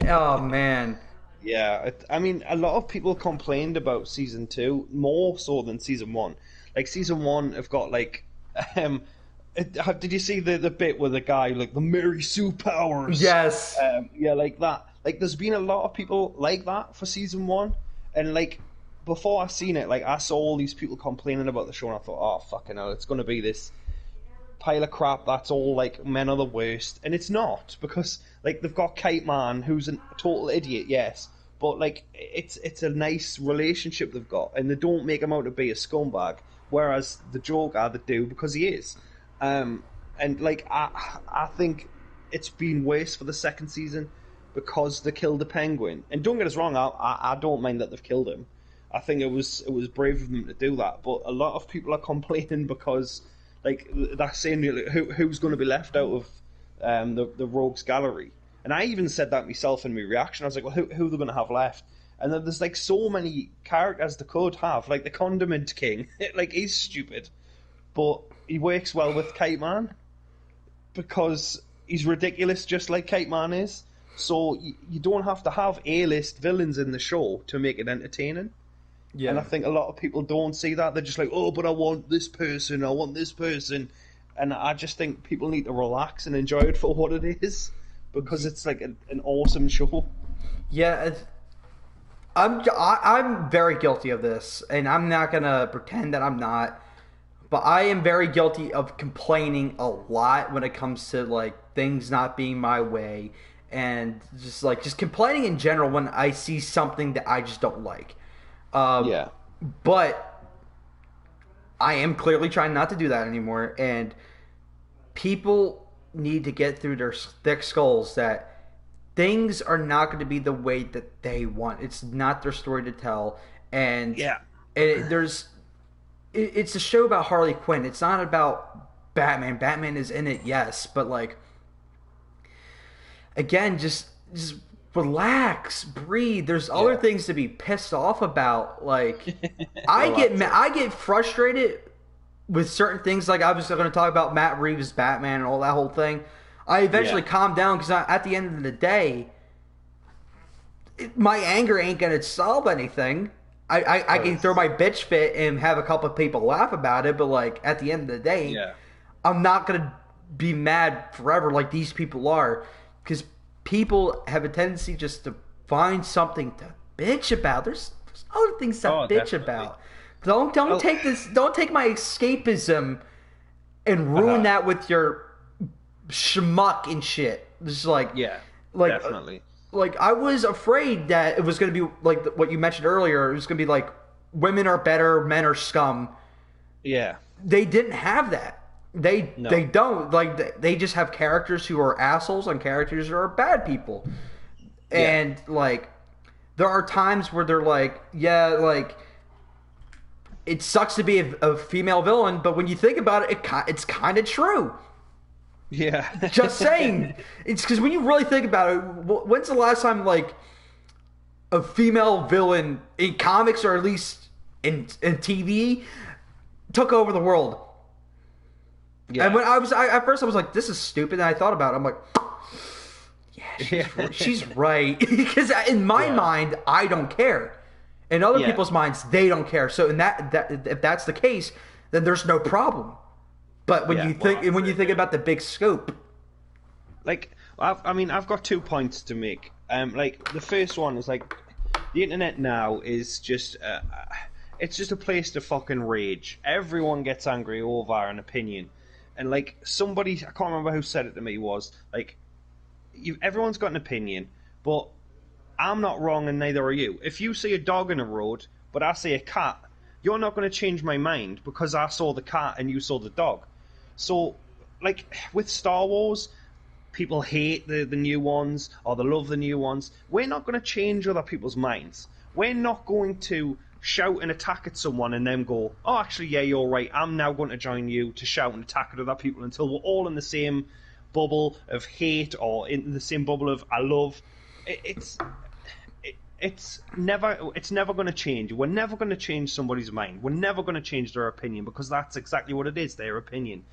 oh man. Yeah, I mean, a lot of people complained about season 2 more so than season 1. Like, season 1 have got, like, did you see the bit with the guy, like, the Mary Sue powers? Yes. Yeah, like that. Like, there's been a lot of people like that for season 1, and, like, before I seen it, like, I saw all these people complaining about the show, and I thought, oh, fucking hell, it's going to be this pile of crap that's all, like, men are the worst. And it's not, because, like, they've got Kite Man, who's a total idiot, yes, but, like, it's a nice relationship they've got, and they don't make him out to be a scumbag, whereas the Joker, they do, because he is. And, like, I think it's been worse for the second season because they killed the Penguin. And don't get us wrong, I don't mind that they've killed him. I think it was brave of them to do that, but a lot of people are complaining because, like, they're saying, who's going to be left out of the Rogues Gallery. And I even said that myself in my reaction. I was like, well, who are they going to have left? And then there's, like, so many characters they could have. Like, the Condiment King. Like, he's stupid. But he works well with Kite Man because he's ridiculous, just like Kite Man is. So you don't have to have A-list villains in the show to make it entertaining. Yeah. And I think a lot of people don't see that. They're just like, oh, but I want this person, I want this person. And I just think people need to relax and enjoy it for what it is, because it's like an awesome show. Yeah, I'm very guilty of this, and I'm not gonna pretend that I'm not. But I am very guilty of complaining a lot when it comes to like things not being my way, and just complaining in general when I see something that I just don't like. Yeah. But I am clearly trying not to do that anymore, and people need to get through their thick skulls that things are not going to be the way that they want. It's not their story to tell, and Yeah. it's a show about Harley Quinn. It's not about Batman. Batman is in it, yes, but like again, just relax, breathe. There's other things to be pissed off about. Like I get frustrated with certain things. Like I was going to talk about Matt Reeves' Batman and all that whole thing. I eventually calmed down because at the end of the day, my anger ain't going to solve anything. I can throw my bitch fit and have a couple of people laugh about it, but like at the end of the day, I'm not going to be mad forever like these people are, because people have a tendency just to find something to bitch about. There's other things to bitch about. Don't take this. Don't take my escapism and ruin that with your schmuck and shit. Just like definitely. Like I was afraid that it was going to be like what you mentioned earlier. It was going to be like women are better, men are scum. Yeah, they didn't have that. They don't, like, they just have characters who are assholes and characters who are bad people. And like there are times where they're like, like it sucks to be a female villain, but when you think about it, it's kind of true. Yeah. Just saying. It's because when you really think about it, when's the last time like a female villain in comics, or at least in TV, took over the world? Yeah. And when at first I was like, this is stupid, and I thought about it. I'm like, she's right. Because in my mind, I don't care. In other people's minds, they don't care. So in that if that's the case, then there's no problem. But when you think about the big scope, like I've got 2 points to make. Like the first one is like the internet now is just it's just a place to fucking rage. Everyone gets angry over an opinion, and like somebody, I can't remember who said it to me, was like, everyone's got an opinion, but I'm not wrong and neither are you. If you see a dog in a road, but I see a cat, you're not going to change my mind because I saw the cat and you saw the dog. So, like, with Star Wars, people hate the new ones, or they love the new ones. We're not going to change other people's minds. We're not going to shout and attack at someone and then go, oh, actually, yeah, you're right, I'm now going to join you to shout and attack at other people until we're all in the same bubble of hate, or in the same bubble of I love. It's never going to change. We're never going to change somebody's mind. We're never going to change their opinion, because that's exactly what it is, their opinion.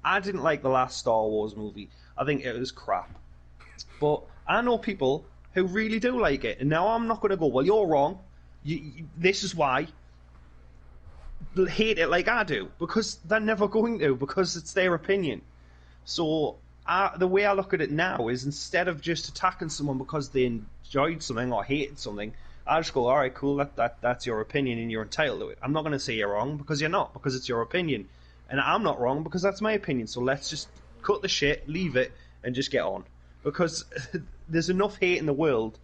I didn't like the last Star Wars movie. I think it was crap. But I know people who really do like it. And now I'm not going to go, well, you're wrong. This is why. They'll hate it like I do. Because they're never going to. Because it's their opinion. So the way I look at it now is, instead of just attacking someone because they enjoyed something or hated something, I just go, all right, cool, that's your opinion and you're entitled to it. I'm not going to say you're wrong, because you're not, because it's your opinion. And I'm not wrong because that's my opinion. So let's just cut the shit, leave it, and just get on. Because there's enough hate in the world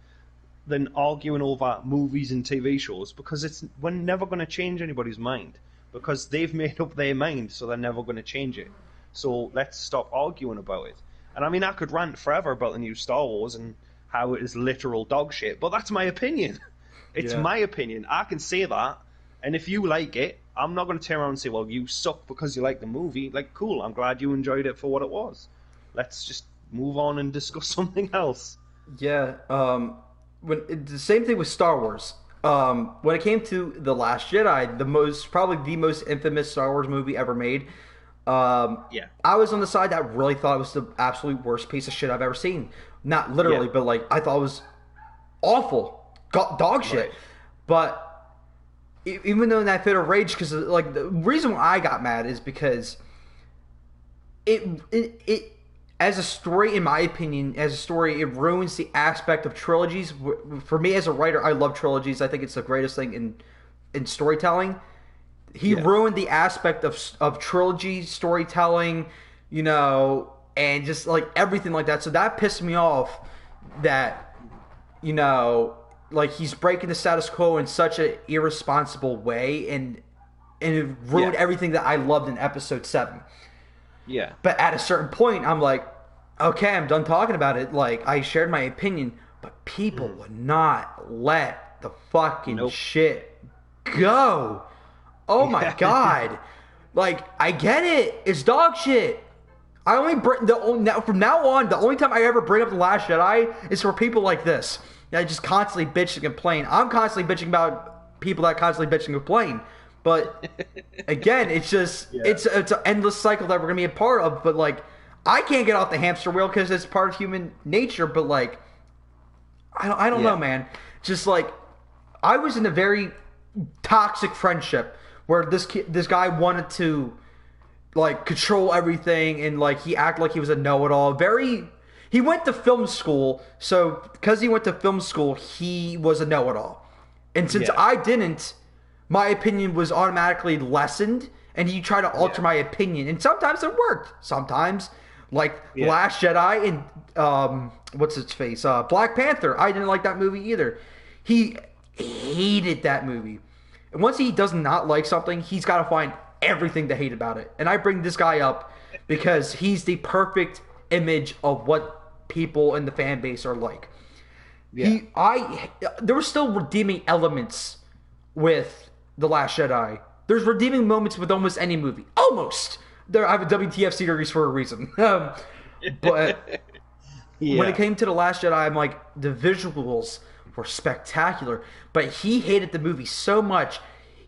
than arguing over movies and TV shows, because we're never going to change anybody's mind, because they've made up their mind, so they're never going to change it. So let's stop arguing about it. And I mean, I could rant forever about the new Star Wars and how it is literal dog shit, but that's my opinion. It's my opinion. I can say that, and if you like it, I'm not going to turn around and say, well, you suck because you like the movie. Like, cool, I'm glad you enjoyed it for what it was. Let's just move on and discuss something else. Yeah, the same thing with Star Wars. When it came to The Last Jedi, probably the most infamous Star Wars movie ever made, Yeah. I was on the side that really thought it was the absolute worst piece of shit I've ever seen. Not literally, but like I thought it was awful, dog shit. Right. But even though in that fit of rage, because like the reason why I got mad is because it as a story, in my opinion, as a story, it ruins the aspect of trilogies. For me as a writer, I love trilogies. I think it's the greatest thing in storytelling. He ruined the aspect of trilogy storytelling, you know, and just like everything like that. So that pissed me off that, you know, like he's breaking the status quo in such an irresponsible way, and it ruined everything that I loved in episode 7. Yeah. But at a certain point, I'm like, okay, I'm done talking about it. Like, I shared my opinion, but people would not let the fucking shit go. Oh my god! Like, I get it. It's dog shit. I only from now on, the only time I ever bring up The Last Jedi is for people like this that just constantly bitch and complain. I'm constantly bitching about people that constantly bitch and complain. But again, it's just it's an endless cycle that we're gonna be a part of. But like, I can't get off the hamster wheel because it's part of human nature. But like, I don't know, man. Just like, I was in a very toxic friendship where this guy wanted to like control everything, and like he acted like he was a know-it-all. He went to film school, so because he went to film school, he was a know-it-all. And since I didn't, my opinion was automatically lessened, and he tried to alter my opinion. And sometimes it worked. Sometimes, like Last Jedi and what's its face, Black Panther. I didn't like that movie either. He hated that movie. And once he does not like something, he's got to find everything to hate about it. And I bring this guy up because he's the perfect image of what people in the fan base are like. There were still redeeming elements with The Last Jedi. There's redeeming moments with almost any movie. Almost. I have a WTF series for a reason. But when it came to The Last Jedi, I'm like, the visuals were spectacular. But he hated the movie so much,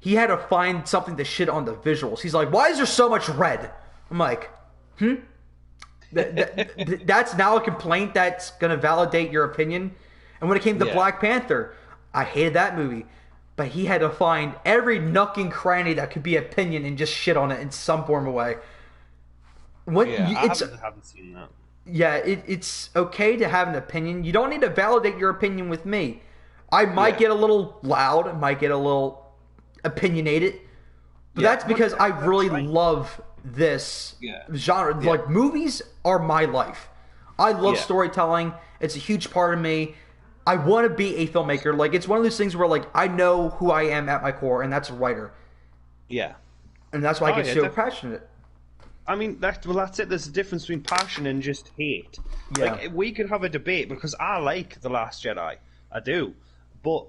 he had to find something to shit on the visuals. He's like, why is there so much red? I'm like, that's now a complaint that's going to validate your opinion? And when it came to Black Panther, I hated that movie. But he had to find every nook and cranny that could be opinion and just shit on it in some form of way. I haven't seen that. Yeah, it's okay to have an opinion. You don't need to validate your opinion with me. I might get a little loud, I might get a little opinionated, but that's because I really love this genre. Like, movies are my life. I love storytelling. It's a huge part of me. I want to be a filmmaker. Like, it's one of those things where, like, I know who I am at my core, and that's a writer. Yeah. And that's why I get so passionate. I mean, that's it. There's a difference between passion and just hate. Yeah. Like, we could have a debate, because I like The Last Jedi. I do. But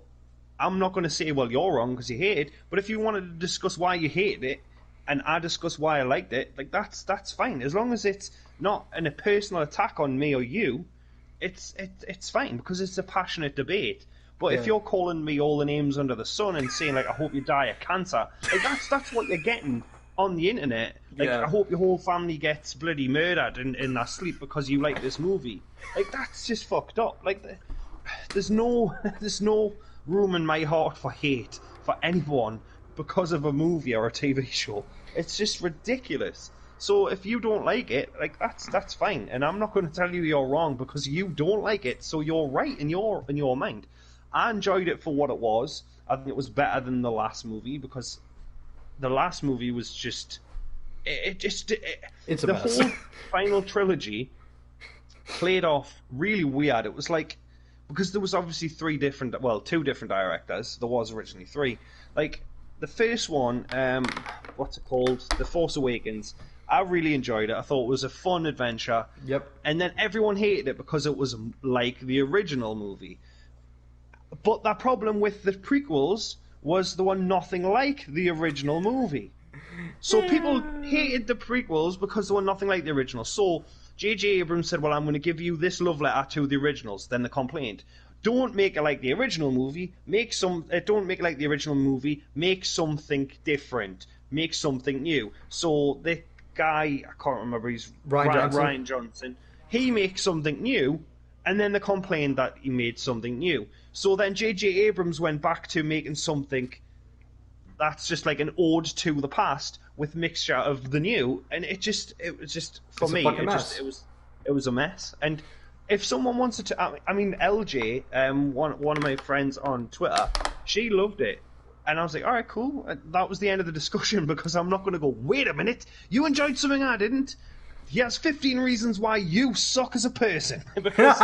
I'm not going to say, well, you're wrong because you hate it. But if you wanted to discuss why you hated it, and I discuss why I liked it, like, that's fine. As long as it's not a personal attack on me or you, it's fine, because it's a passionate debate. But if you're calling me all the names under the sun and saying, like, I hope you die of cancer, like, that's what you're getting on the internet. Like, I hope your whole family gets bloody murdered in their sleep because you like this movie. Like, that's just fucked up. Like, there's no room in my heart for hate for anyone because of a movie or a TV show. It's just ridiculous. So if you don't like it, like, that's fine, and I'm not going to tell you you're wrong because you don't like it. So you're right in your mind. I enjoyed it for what it was. I think it was better than the last movie, because the last movie was just it's a the mess. Whole final trilogy played off really weird. It was like, because there was obviously two different directors. There was originally 3. Like, the first one, what's it called? The Force Awakens. I really enjoyed it. I thought it was a fun adventure. Yep. And then everyone hated it because it was like the original movie. But the problem with the prequels was there were nothing like the original movie. So people hated the prequels because they were nothing like the original. So J.J. Abrams said, well, I'm going to give you this love letter to the originals. Then they complained, don't make it like the original movie. Don't make it like the original movie. Make something different. Make something new. So they guy, I can't remember, he's Ryan Johnson. He makes something new, and then they complained that he made something new. So then J.J. Abrams went back to making something that's just like an ode to the past with mixture of the new, and it was just for me, it was a mess. And if someone wanted to, I mean, LJ, one of my friends on Twitter, she loved it. And I was like, all right, cool. And that was the end of the discussion, because I'm not going to go, wait a minute, you enjoyed something I didn't? Yes, 15 reasons why you suck as a person. Because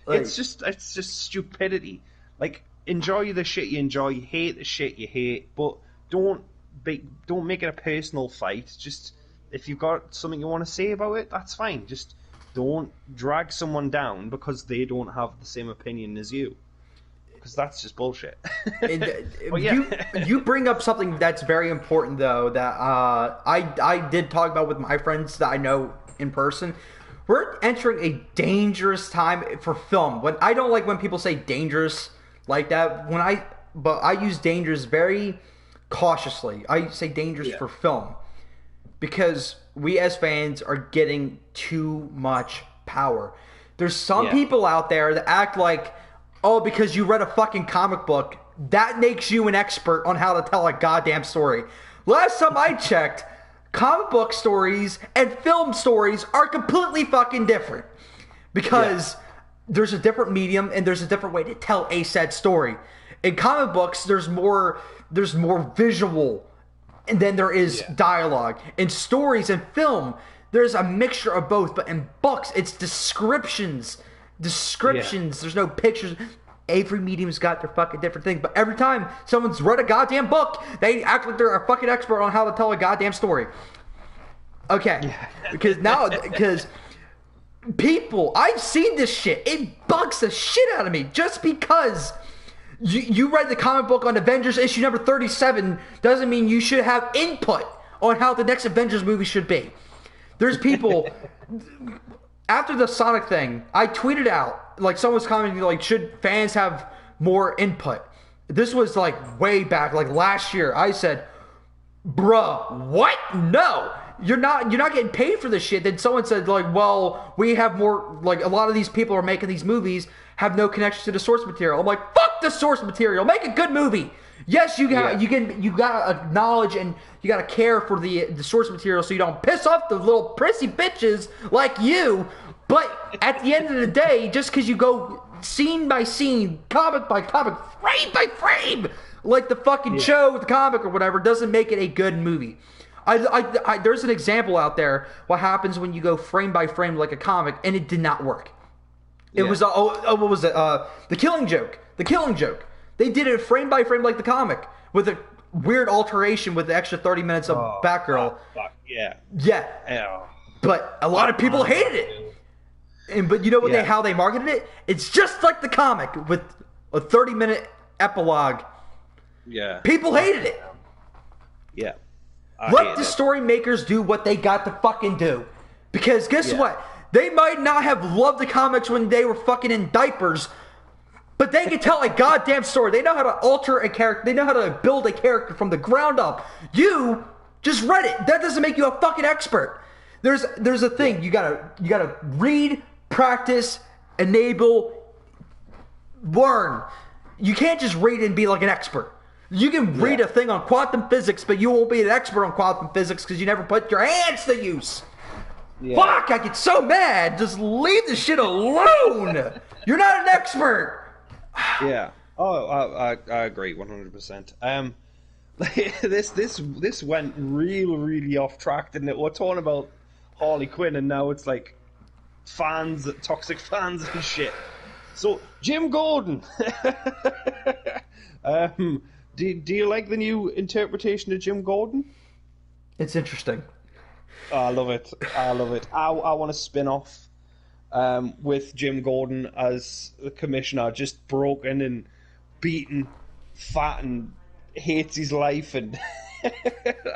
it's just stupidity. Like, enjoy the shit you enjoy, hate the shit you hate, but don't make it a personal fight. Just, if you've got something you want to say about it, that's fine. Just don't drag someone down because they don't have the same opinion as you. Because that's just bullshit. You bring up something that's very important, though, that I did talk about with my friends that I know in person. We're entering a dangerous time for film. I don't like when people say dangerous like that. But I use dangerous very cautiously. I say dangerous for film, because we as fans are getting too much power. There's some people out there that act like, oh, because you read a fucking comic book, that makes you an expert on how to tell a goddamn story. Last time I checked, comic book stories and film stories are completely fucking different. Because there's a different medium and there's a different way to tell a said story. In comic books, there's more visual than there is dialogue. In stories and film, there's a mixture of both. But in books, it's descriptions. There's no pictures. Every medium's got their fucking different thing, but every time someone's read a goddamn book, they act like they're a fucking expert on how to tell a goddamn story. Okay, because people, I've seen this shit. It bugs the shit out of me. Just because you read the comic book on Avengers issue number 37 doesn't mean you should have input on how the next Avengers movie should be. There's people. After the Sonic thing, I tweeted out, like, someone was commenting, like, should fans have more input? This was, like, way back, like, last year. I said, bruh, what? No! You're not getting paid for this shit. Then someone said, like, well, we have more, like, a lot of these people are making these movies have no connection to the source material. I'm like, fuck the source material. Make a good movie. Yes, you gotta acknowledge and you gotta care for the source material so you don't piss off the little prissy bitches like you. But at the end of the day, just because you go scene by scene, comic by comic, frame by frame, like the fucking show with the comic or whatever, doesn't make it a good movie. There's an example out there what happens when you go frame by frame like a comic, and it did not work. It was what was it? The Killing Joke. The Killing Joke. They did it frame by frame like the comic with a weird alteration with the extra 30 minutes of Batgirl. Yeah. But a lot of people hated it. But you know what how they marketed it? It's just like the comic with a 30-minute epilogue. Yeah. People hated it. Yeah. Let the story makers do what they got to fucking do. Because guess what? They might not have loved the comics when they were fucking in diapers, but they can tell a goddamn story. They know how to alter a character. They know how to build a character from the ground up. You just read it. That doesn't make you a fucking expert. There's a thing. You gotta read, practice, enable, learn. You can't just read and be like an expert. You can read a thing on quantum physics, but you won't be an expert on quantum physics because you never put your hands to use. Fuck, I get so mad. Just leave the shit alone. You're not an expert. Yeah. Oh, I agree 100%. This went really off track, didn't it? We're talking about Harley Quinn, and now it's like toxic fans and shit. So Jim Gordon, do you like the new interpretation of Jim Gordon? It's interesting. Oh, I love it. I want a spin-off with Jim Gordon as the commissioner, just broken and beaten, fat, and hates his life, and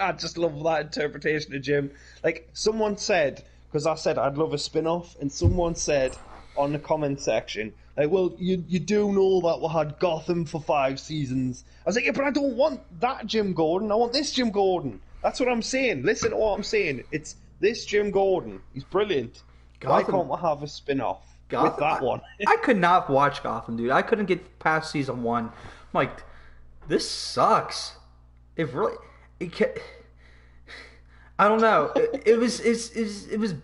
I just love that interpretation of Jim. Like, someone said, because I said I'd love a spin-off, and someone said on the comment section, like, well, you do know that we had Gotham for 5 seasons. I was like, yeah, but I don't want that Jim Gordon. I want this Jim Gordon. That's what I'm saying. Listen to what I'm saying. It's this Jim Gordon. He's brilliant. Why can't we have a spin-off with that one? I could not watch Gotham, dude. I couldn't get past season 1. I'm like, this sucks. It really... I don't know. It was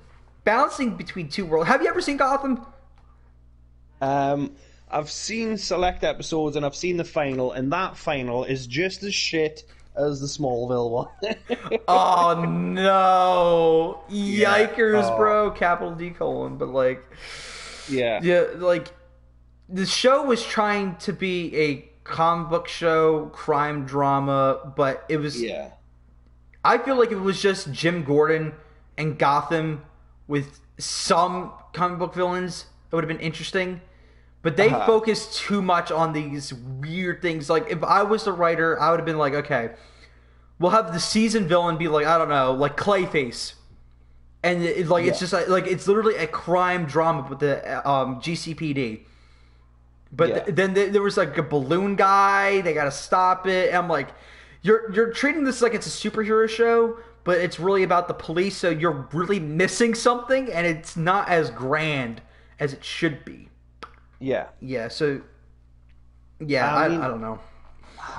bouncing between two worlds. Have you ever seen Gotham? I've seen select episodes and I've seen the final, and that final is just as shit as the Smallville one. Oh no! Yikers, Yeah. bro! Capital D colon, but like, Yeah. like the show was trying to be a comic book show, crime drama, but it was. Yeah. I feel like if it was just Jim Gordon and Gotham with some comic book villains, it would have been interesting. But they focused too much on these weird things. Like, if I was the writer, I would have been like, okay, we'll have the season villain be like, I don't know, like Clayface. And it's just like it's literally a crime drama with the GCPD. But then there was like a balloon guy. They got to stop it. And I'm like, you're treating this like it's a superhero show, but it's really about the police. So you're really missing something, and it's not as grand as it should be. Yeah. Yeah. So. Yeah, I don't know.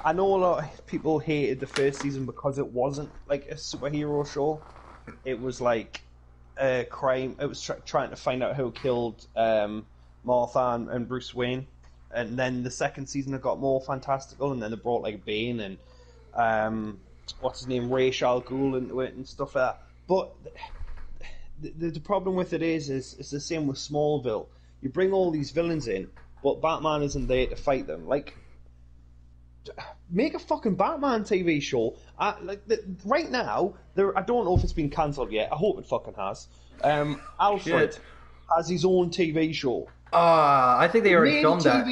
I know a lot of people hated the first season because it wasn't like a superhero show. It was like a crime. It was trying to find out who killed Martha and Bruce Wayne. And then the second season it got more fantastical, and then they brought like Bane and what's his name, Ra's al Ghul into it and stuff like that. But the problem with it is it's the same with Smallville. You bring all these villains in, but Batman isn't there to fight them. Like, make a fucking Batman TV show. Right now, I don't know if it's been cancelled yet. I hope it fucking has. Alfred has his own TV show. I think they already filmed that.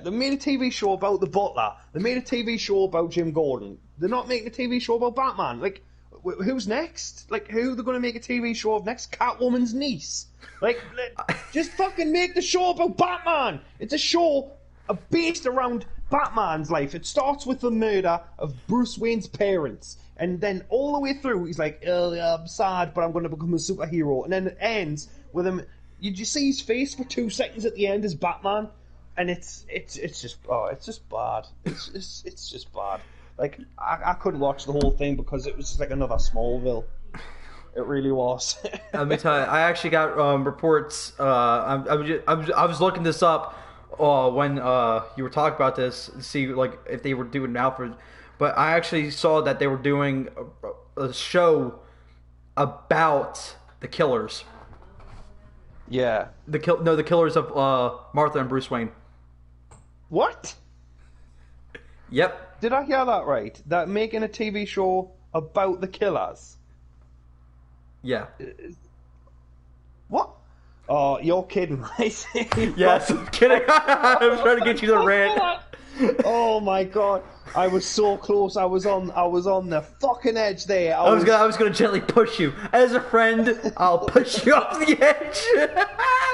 They made a TV show about the Butler. They made a TV show about Jim Gordon. They're not making a TV show about Batman. Like, who's next? Like, who are they going to make a TV show of next? Catwoman's niece. Like, just fucking make the show about Batman. It's a show based around Batman's life. It starts with the murder of Bruce Wayne's parents. And then all the way through, he's like, oh, yeah, I'm sad, but I'm going to become a superhero. And then it ends with him... You see his face for 2 seconds at the end as Batman, and it's just bad. It's just bad. Like I couldn't watch the whole thing because it was just like another Smallville. It really was. Let me tell you, I actually got reports. I was looking this up when you were talking about this to see like if they were doing Alfred, but I actually saw that they were doing a show about the killers. Yeah. The killers of Martha and Bruce Wayne. What? Yep. Did I hear that right? That making a TV show about the killers? Yeah. What? Oh, you're kidding, right? Yes, I'm kidding. I'm trying to get you to rant. Oh my god. I was so close. I was on the fucking edge there. I was gonna gently push you. As a friend, I'll push you off the edge.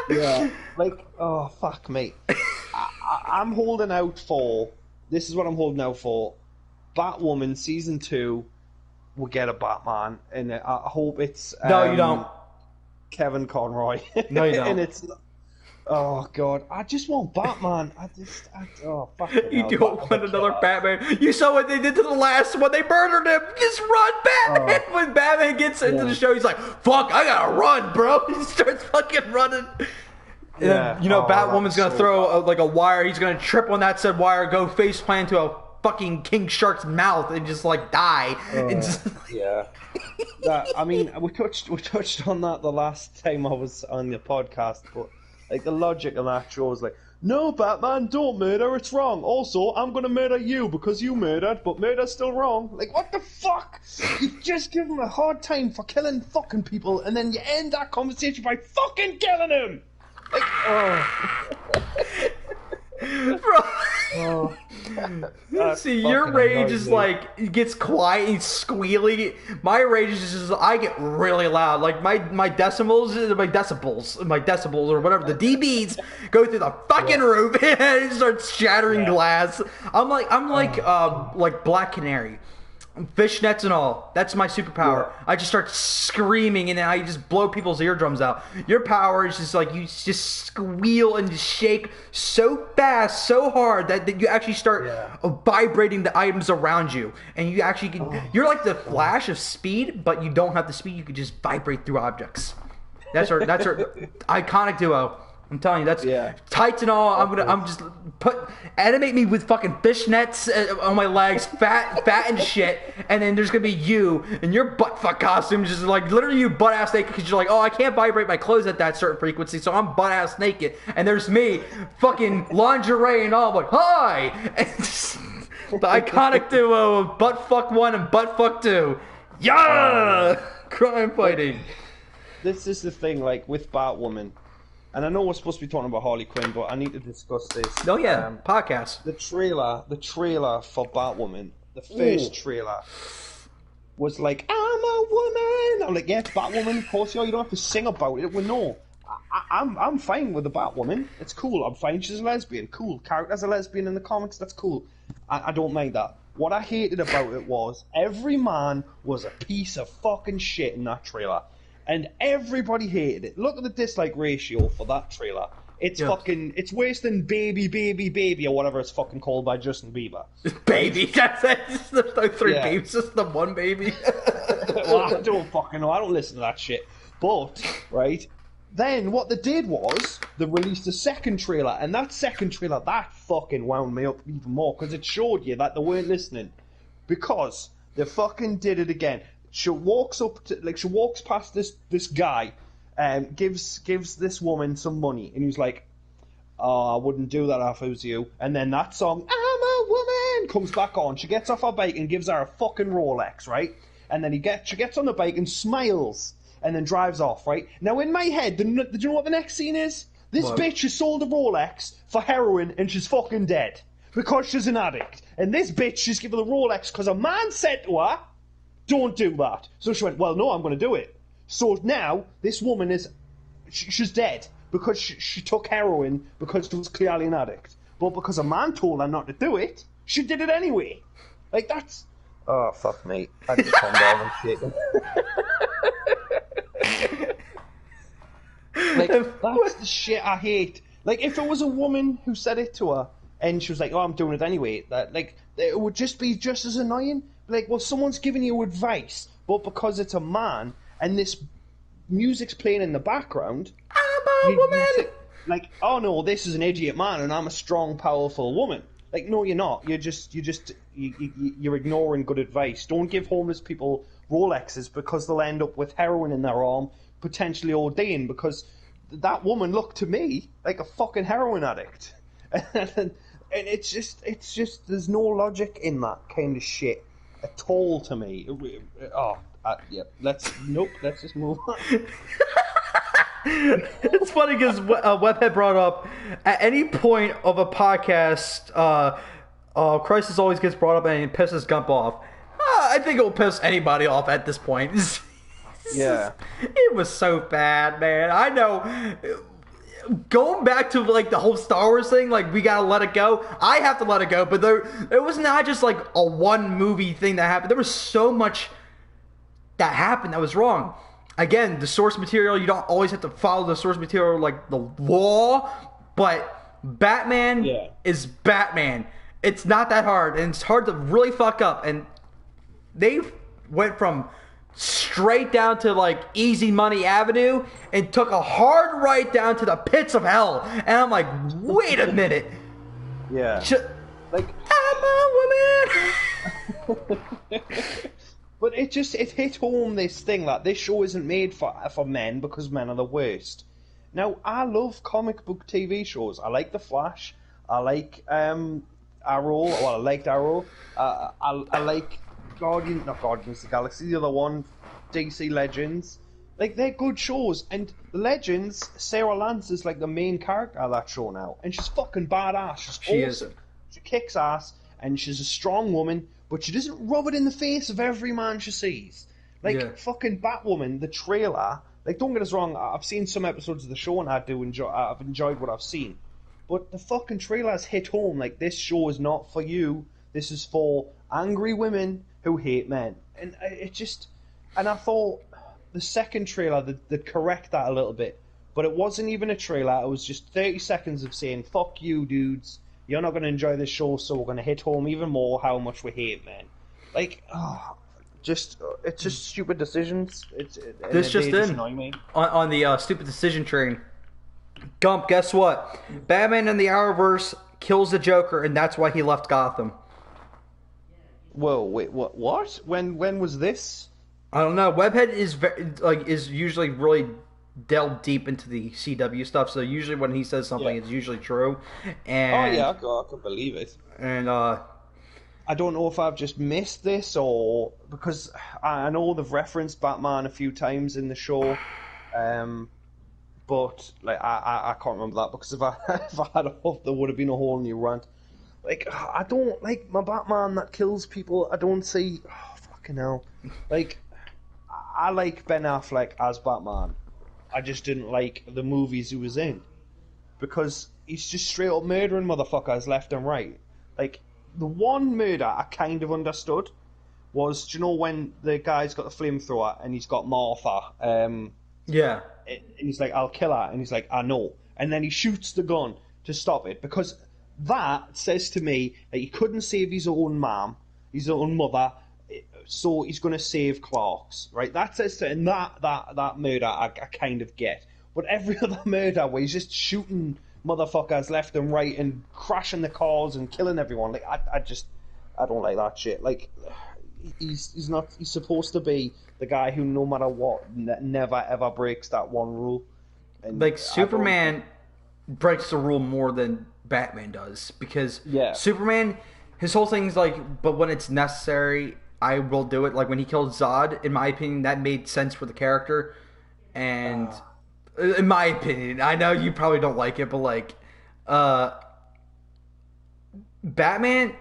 Yeah. Like, oh fuck me. I'm holding out for. This is what I'm holding out for. Batwoman season 2 will get a Batman, and I hope it's no, you don't. Kevin Conroy. No, you don't. And it's. Oh god, I just want Batman. Oh fuck. You don't want another Batman. You saw what they did to the last one. They murdered him. Just run, Batman. When Batman gets into the show, he's like, "Fuck, I gotta run, bro." He starts fucking running. Yeah. And, Batwoman's gonna throw a wire. He's gonna trip on that said wire, go face plant to a fucking king shark's mouth, and just like die. Yeah. I mean, we touched on that the last time I was on the podcast, but. Like, the logic of that show is like, no, Batman, don't murder, it's wrong. Also, I'm going to murder you because you murdered, but murder's still wrong. Like, what the fuck? You just give him a hard time for killing fucking people, and then you end that conversation by fucking killing him! Like, oh. Bro. See, your rage is like, it gets quiet, it's squealy. My rage is just, I get really loud. Like, my decibels, or whatever, the dBs go through the fucking roof and it starts shattering glass. I'm like Black Canary. Fishnets and all. That's my superpower. Yeah. I just start screaming and then I just blow people's eardrums out. Your power is just like you just squeal and just shake so fast, so hard that you actually start vibrating the items around you. And you actually can. You're like the Flash of speed, but you don't have the speed. You can just vibrate through objects. That's our iconic duo. I'm telling you, that's tights and all. I'm just animate me with fucking fishnets on my legs, fat and shit, and then there's gonna be you in your butt fuck costume, just like literally you butt ass naked because you're like, oh, I can't vibrate my clothes at that certain frequency, so I'm butt ass naked, and there's me, fucking lingerie and all. I'm like, hi, and just, the iconic duo of butt fuck 1 and butt fuck 2, crime fighting. This is the thing, like with Batwoman. And I know we're supposed to be talking about Harley Quinn, but I need to discuss this. Oh yeah, podcast. The trailer for Batwoman, the first trailer, was like, "I'm a woman." I'm like, "Yeah, it's Batwoman. Of course, you don't have to sing about it." Well, no, I'm fine with the Batwoman. It's cool. I'm fine. She's a lesbian. Cool. Character's a lesbian in the comics. That's cool. I don't mind that. What I hated about it was every man was a piece of fucking shit in that trailer. And everybody hated it. Look at the dislike ratio for that trailer. It's fucking... It's worse than Baby, Baby, Baby, or whatever it's fucking called by Justin Bieber. Baby? That's it? There's no 3 babies, just the 1 baby? Well, I don't fucking know. I don't listen to that shit. But, right, then what they did was they released a second trailer. And that second trailer, that fucking wound me up even more. Because it showed you that they weren't listening. Because they fucking did it again. She walks past this guy, gives this woman some money, and he's like, "Oh, I wouldn't do that if I was you." And then that song, "I'm a woman," comes back on. She gets off her bike and gives her a fucking Rolex, right? And then she gets on the bike and smiles, and then drives off, right? Now in my head, do you know what the next scene is? This bitch has sold a Rolex for heroin, and she's fucking dead because she's an addict. And this bitch is giving the Rolex because a man said to her, "Don't do that." So she went, "Well, no, I'm going to do it." So now this woman she's dead because she took heroin because she was clearly an addict. But because a man told her not to do it, she did it anyway. Like, that's... Oh, fuck me. I just calm down and shit. Like, that's the shit I hate. Like, if it was a woman who said it to her and she was like, "Oh, I'm doing it anyway," it would just be just as annoying. Like, well, someone's giving you advice, but because it's a man and this music's playing in the background, I'm a woman. Like, oh no, this is an idiot man, and I'm a strong, powerful woman. Like, no, you're not. You're ignoring good advice. Don't give homeless people Rolexes because they'll end up with heroin in their arm, potentially ODing. Because that woman looked to me like a fucking heroin addict, and it's just there's no logic in that kind of shit at all to me. Let's just move on. It's funny because Webhead brought up at any point of a podcast, Crisis always gets brought up and it pisses Gump off. I think it will piss anybody off at this point. Yeah, it was so bad, man. I know. Going back to like the whole Star Wars thing, like we gotta let it go. I have to let it go, but it was not just like a one movie thing that happened. There was so much that happened that was wrong. Again, the source material, you don't always have to follow the source material like the law, but Batman is Batman. It's not that hard, and it's hard to really fuck up. And they went from straight down to like Easy Money Avenue and took a hard right down to the pits of hell. And I'm like, wait a minute. Yeah. Like, I'm a woman. But it hit home this thing that this show isn't made for men because men are the worst. Now, I love comic book TV shows. I like The Flash. I like Arrow. Well, I liked Arrow. I like not Guardians of the Galaxy, the other one, DC Legends. Like, they're good shows. And the Legends, Sarah Lance is like the main character of that show now. And she's fucking badass. She awesome. She kicks ass, and she's a strong woman, but she doesn't rub it in the face of every man she sees. Like, fucking Batwoman, the trailer, like, don't get us wrong, I've seen some episodes of the show and I've enjoyed what I've seen. But the fucking trailers hit home, like, this show is not for you. This is for angry women who hate men, and it just. And I thought the second trailer they'd correct that a little bit, but it wasn't even a trailer. It was just 30 seconds of saying "fuck you, dudes. You're not going to enjoy this show, so we're going to hit home even more how much we hate men." Like, it's just stupid decisions. This just in annoy me. on the stupid decision train. Gump, guess what? Batman in the Arrowverse kills the Joker, and that's why he left Gotham. Whoa, wait, what? When was this? I don't know. Webhead is usually really delved deep into the CW stuff, so usually when he says something, it's usually true. And I can believe it. And I don't know if I've just missed this or because I know they've referenced Batman a few times in the show, but like I can't remember that because if I had a hope, there would have been a whole new rant. Like I don't like my Batman that kills people. I don't see. Oh, fucking hell. Like I like Ben Affleck as Batman. I just didn't like the movies he was in because he's just straight up murdering motherfuckers left and right. Like. The one murder I kind of understood was, do you know when the guy's got the flamethrower and he's got Martha? Yeah. And he's like, "I'll kill her," and he's like, "I know." And then he shoots the gun to stop it because that says to me that he couldn't save his own mom, his own mother, so he's going to save Clark's, right? That says to, and that murder I kind of get, but every other murder where he's just shooting motherfuckers left and right and crashing the cars and killing everyone. Like I don't like that shit. Like he's supposed to be the guy who no matter what never ever breaks that one rule. And like Superman breaks the rule more than Batman does because Superman, his whole thing is like, but when it's necessary, I will do it. Like when he killed Zod, in my opinion, that made sense for the character, and. In my opinion, I know you probably don't like it, but like, Batman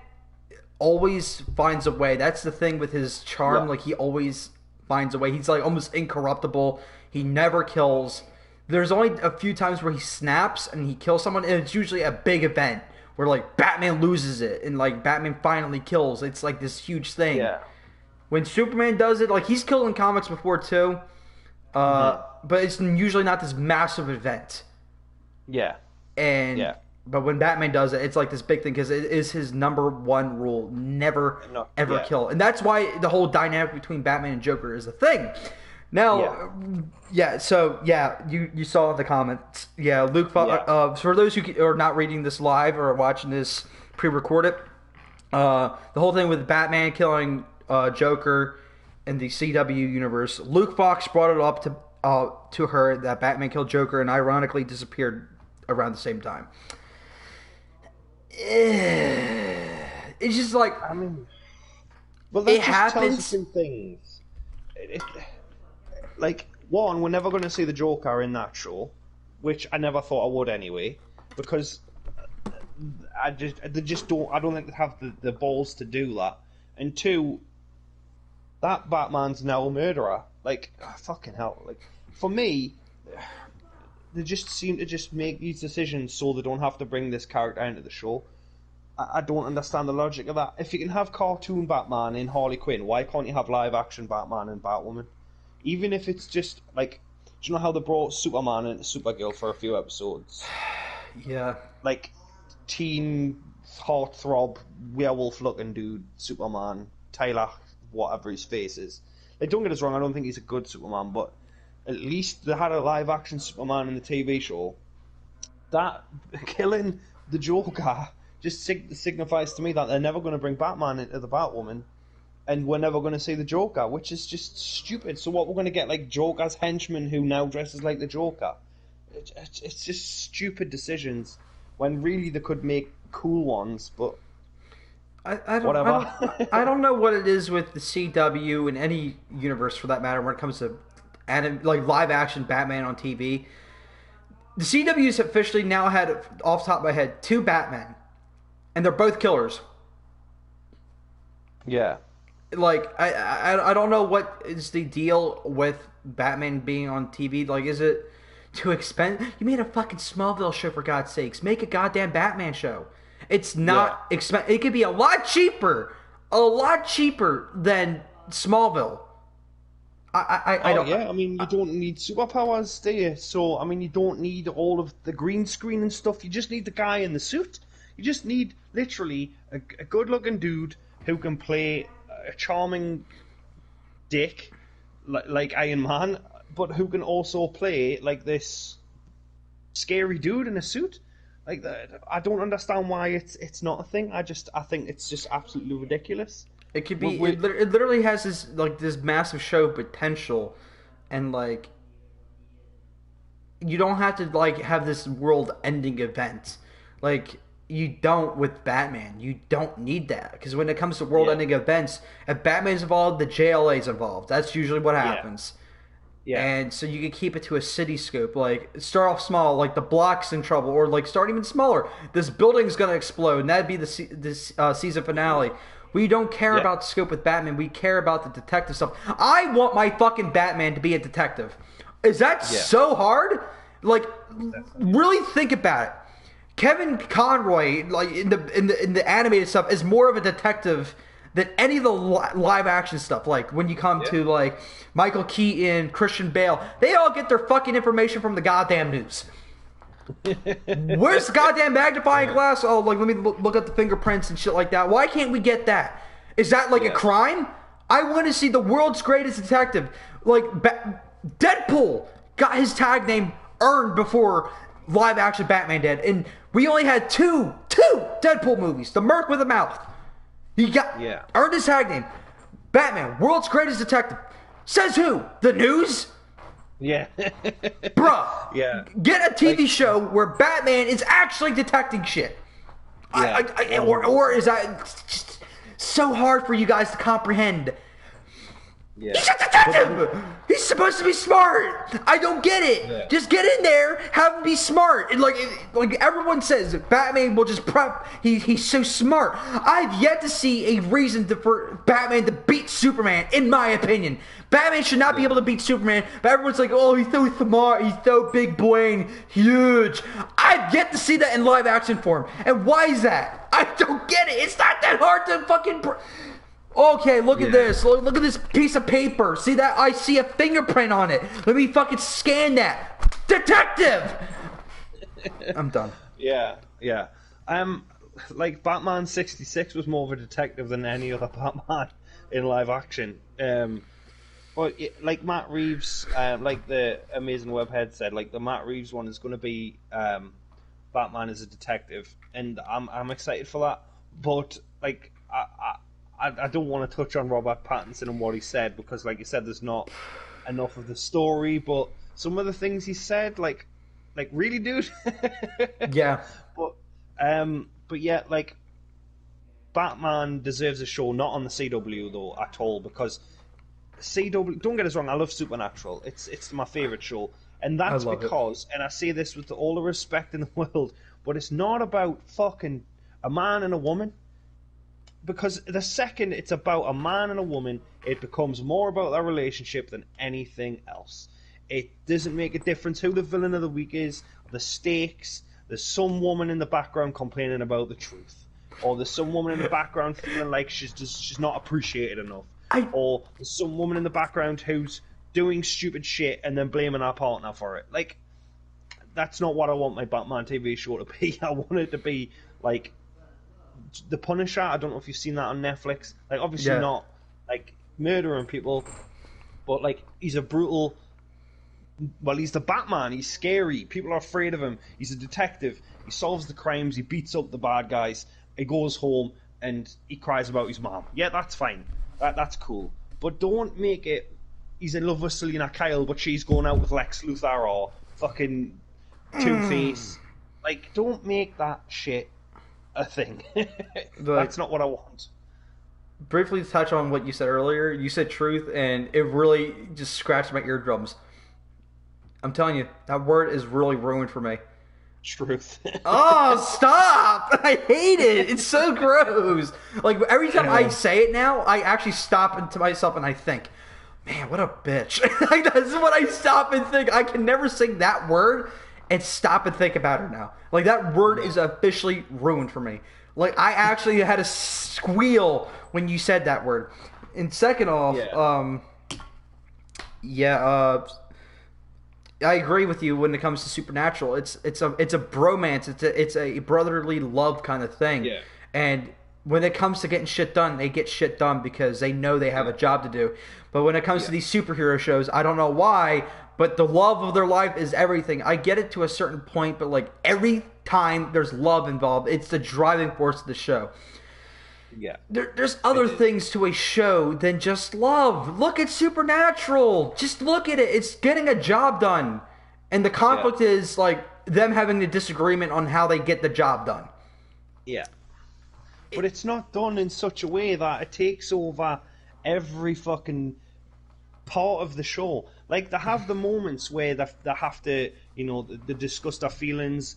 always finds a way. That's the thing with his charm. Yeah. Like he always finds a way. He's like almost incorruptible. He never kills. There's only a few times where he snaps and he kills someone, and it's usually a big event where like Batman loses it and like Batman finally kills. It's like this huge thing. Yeah. When Superman does it, like he's killed in comics before too. But it's usually not this massive event. Yeah. But when Batman does it, it's like this big thing because it is his number one rule: never ever kill. And that's why the whole dynamic between Batman and Joker is a thing. Now, you saw the comments. Yeah, Luke. For those who are not reading this live or watching this pre-recorded, the whole thing with Batman killing Joker in the CW universe, Luke Fox brought it up to her that Batman killed Joker and ironically disappeared around the same time. It's just like, I mean, well, that it happens. Tells you two things. Like, one, we're never going to see the Joker in that show, which I never thought I would anyway, because I don't think they have the balls to do that. And two, that Batman's now a murderer. Like, fucking hell. Like, for me, they just seem to just make these decisions so they don't have to bring this character into the show. I don't understand the logic of that. If you can have cartoon Batman in Harley Quinn, why can't you have live action Batman and Batwoman? Even if it's just, like, do you know how they brought Superman into Supergirl for a few episodes? Yeah. Like, teen, heartthrob, werewolf-looking dude, Superman, Tyler, whatever his face is. Like, don't get us wrong, I don't think he's a good Superman, but at least they had a live-action Superman in the TV show. That, killing the Joker just signifies to me that they're never going to bring Batman into the Batwoman, and we're never going to see the Joker, which is just stupid. So what, we're going to get, like, Joker's henchman who now dresses like the Joker? It's just stupid decisions, when really they could make cool ones, but whatever. I don't know what it is with the CW and any universe for that matter when it comes to live action Batman on TV. The CW's officially now had, off the top of my head, 2 Batman, and they're both killers. Yeah. Like, I don't know what is the deal with Batman being on TV. Like, is it too expensive? You made a fucking Smallville show, for God's sakes. Make a goddamn Batman show. It's not expensive. It could be a lot cheaper a lot cheaper than Smallville. I don't. Yeah, I mean, you don't need superpowers, do you? So, I mean, you don't need all of the green screen and stuff. You just need the guy in the suit. You just need, literally, a good-looking dude who can play a charming dick, like Iron Man, but who can also play, like, this scary dude in a suit. Like, I don't understand why it's not a thing. I think it's just absolutely ridiculous. It could be. It literally has this massive show potential, and like you don't have to have this world-ending event, like you don't with Batman. You don't need that because when it comes to world-ending events, if Batman's involved, the JLA's involved. That's usually what happens. Yeah. And so you can keep it to a city scope. Like start off small, like the block's in trouble, or like start even smaller. This building's gonna explode, and that'd be this season finale. We don't care about the scope with Batman. We care about the detective stuff. I want my fucking Batman to be a detective. Is that so hard? Like, really think about it. Kevin Conroy, like in the animated stuff, is more of a detective than any of the live action stuff. Like when you come to like Michael Keaton, Christian Bale, they all get their fucking information from the goddamn news. Where's the goddamn magnifying glass? Oh, like let me look at the fingerprints and shit like that. Why can't we get that? Is that like a crime? I want to see the world's greatest detective. Like Deadpool got his tag name earned before live action Batman did, and we only had two Deadpool movies. The Merc with a Mouth. He got earned his tag name. Batman, world's greatest detective. Says who? The news? Yeah. Bruh. Yeah. Get a TV show where Batman is actually detecting shit. Yeah. Or is that just so hard for you guys to comprehend? Yeah. He's a detective! He's supposed to be smart! I don't get it! Yeah. Just get in there, have him be smart. And like everyone says, Batman will just prep. He's so smart. I've yet to see a reason for Batman to beat Superman, in my opinion. Batman should not be able to beat Superman, but everyone's like, oh, he's so smart, he's so big brain, huge. I've yet to see that in live action form. And why is that? I don't get it. It's not that hard to fucking... Okay, look at this. Look at this piece of paper. See that? I see a fingerprint on it. Let me fucking scan that. Detective! I'm done. Yeah. Like Batman 66 was more of a detective than any other Batman in live action. But like Matt Reeves, like the Amazing Webhead said, like the Matt Reeves one is going to be Batman as a detective, and I'm excited for that. But like I don't want to touch on Robert Pattinson and what he said because, like you said, there's not enough of the story. But some of the things he said, like really, dude. Yeah. But yeah, like Batman deserves a show not on the CW though at all because CW. Don't get us wrong, I love Supernatural. It's my favorite show, and that's because, and I say this with all the respect in the world, but it's not about fucking a man and a woman. Because the second it's about a man and a woman, it becomes more about their relationship than anything else. It doesn't make a difference who the villain of the week is, the stakes. There's some woman in the background complaining about the truth, or there's some woman in the background feeling like she's not appreciated enough, or there's some woman in the background who's doing stupid shit and then blaming her partner for it. Like, that's not what I want my Batman TV show to be. I want it to be like The Punisher. I don't know if you've seen that on Netflix. Like, obviously not like murdering people, but like he's a brutal. Well, he's the Batman. He's scary. People are afraid of him. He's a detective. He solves the crimes. He beats up the bad guys. He goes home and he cries about his mom. Yeah, that's fine. That's cool. But don't make it. He's in love with Selena Kyle, but she's going out with Lex Luthor or fucking Two-Face. Like, don't make that shit a thing. That's not what I want. Briefly touch on what you said earlier. You said truth, and it really just scratched my eardrums. I'm telling you, that word is really ruined for me. Truth. Oh, stop! I hate it. It's so gross. Like, every time I say it now, I actually stop into myself and I think, man, what a bitch. Like, that's what I stop and think. I can never sing that word and stop and think about it now. Like, that word is officially ruined for me. Like, I actually had a squeal when you said that word. And second off, I agree with you when it comes to Supernatural. It's a bromance. It's a brotherly love kind of thing. Yeah. And when it comes to getting shit done, they get shit done because they know they have a job to do. But when it comes to these superhero shows, I don't know why, but the love of their life is everything. I get it to a certain point, but like every time there's love involved, it's the driving force of the show. Yeah. There's other things to a show than just love. Look at Supernatural. Just look at it. It's getting a job done. And the conflict is like them having a disagreement on how they get the job done. Yeah. But it's not done in such a way that it takes over every fucking part of the show. Like, they have the moments where they have to, they discuss their feelings,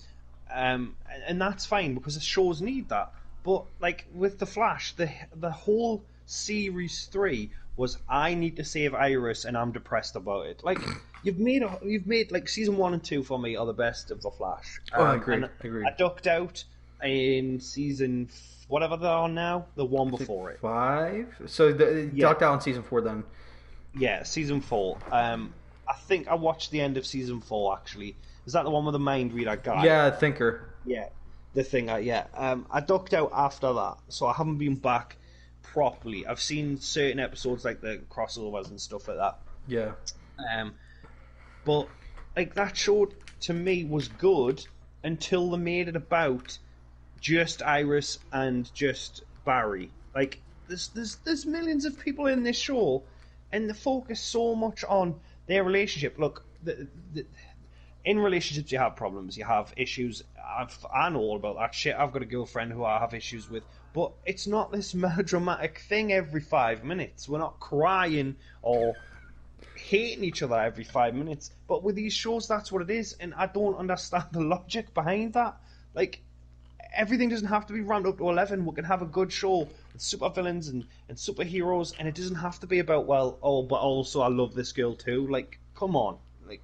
and that's fine because the shows need that. But, like, with The Flash, the whole Series 3 was, I need to save Iris and I'm depressed about it. Like, you've made like, Season 1 and 2 for me are the best of The Flash. I agree. I ducked out in Season whatever they're on now, the one before it. 5? So ducked out in Season 4 then. Yeah, Season 4. I think I watched the end of Season 4, actually. Is that the one with the mind reader guy? Yeah, Thinker. Yeah, the thing, I ducked out after that, so I haven't been back properly. I've seen certain episodes, like the crossovers and stuff like that. Yeah. But, like, that show, to me, was good until they made it about just Iris and just Barry. Like, there's millions of people in this show, and they focus so much on their relationship. Look, in relationships you have problems, you have issues. I know all about that shit. I've got a girlfriend who I have issues with, but it's not this melodramatic thing every 5 minutes. We're not crying or hating each other every 5 minutes. But with these shows, that's what it is, and I don't understand the logic behind that. Like, everything doesn't have to be ramped up to 11. We can have a good show with supervillains and superheroes, and it doesn't have to be about, but also I love this girl too. Like, come on. Like,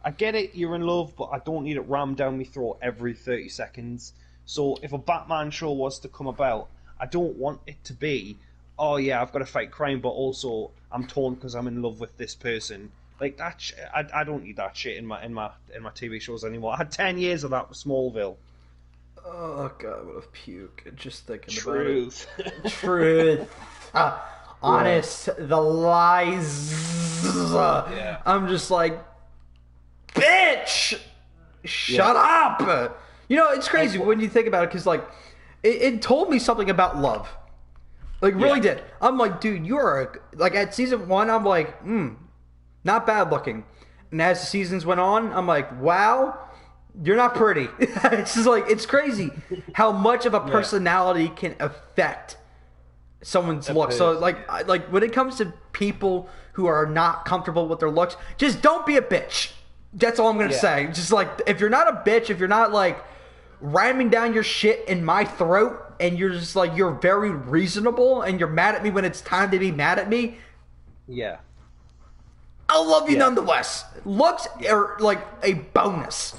I get it, you're in love, but I don't need it rammed down my throat every 30 seconds. So if a Batman show was to come about, I don't want it to be, oh yeah, I've got to fight crime, but also I'm torn because I'm in love with this person. Like, that I don't need that shit in my TV shows anymore. I had 10 years of that with Smallville. Oh god, what a puke! Just thinking Truth. about it. Truth. Honest, the lies. Yeah. I'm just like, bitch! Shut up! It's crazy when you think about it, because like, it told me something about love. Like, really did. I'm like, dude, you are like, at season 1, I'm like, not bad looking. And as the seasons went on, I'm like, wow. You're not pretty. It's just like, it's crazy how much of a personality can affect someone's look. So like when it comes to people who are not comfortable with their looks, just don't be a bitch. That's all I'm gonna say. Just like, if you're not a bitch, if you're not like ramming down your shit in my throat, and you're just like, you're very reasonable, and you're mad at me when it's time to be mad at me. Yeah. I'll love you nonetheless. Looks are like a bonus.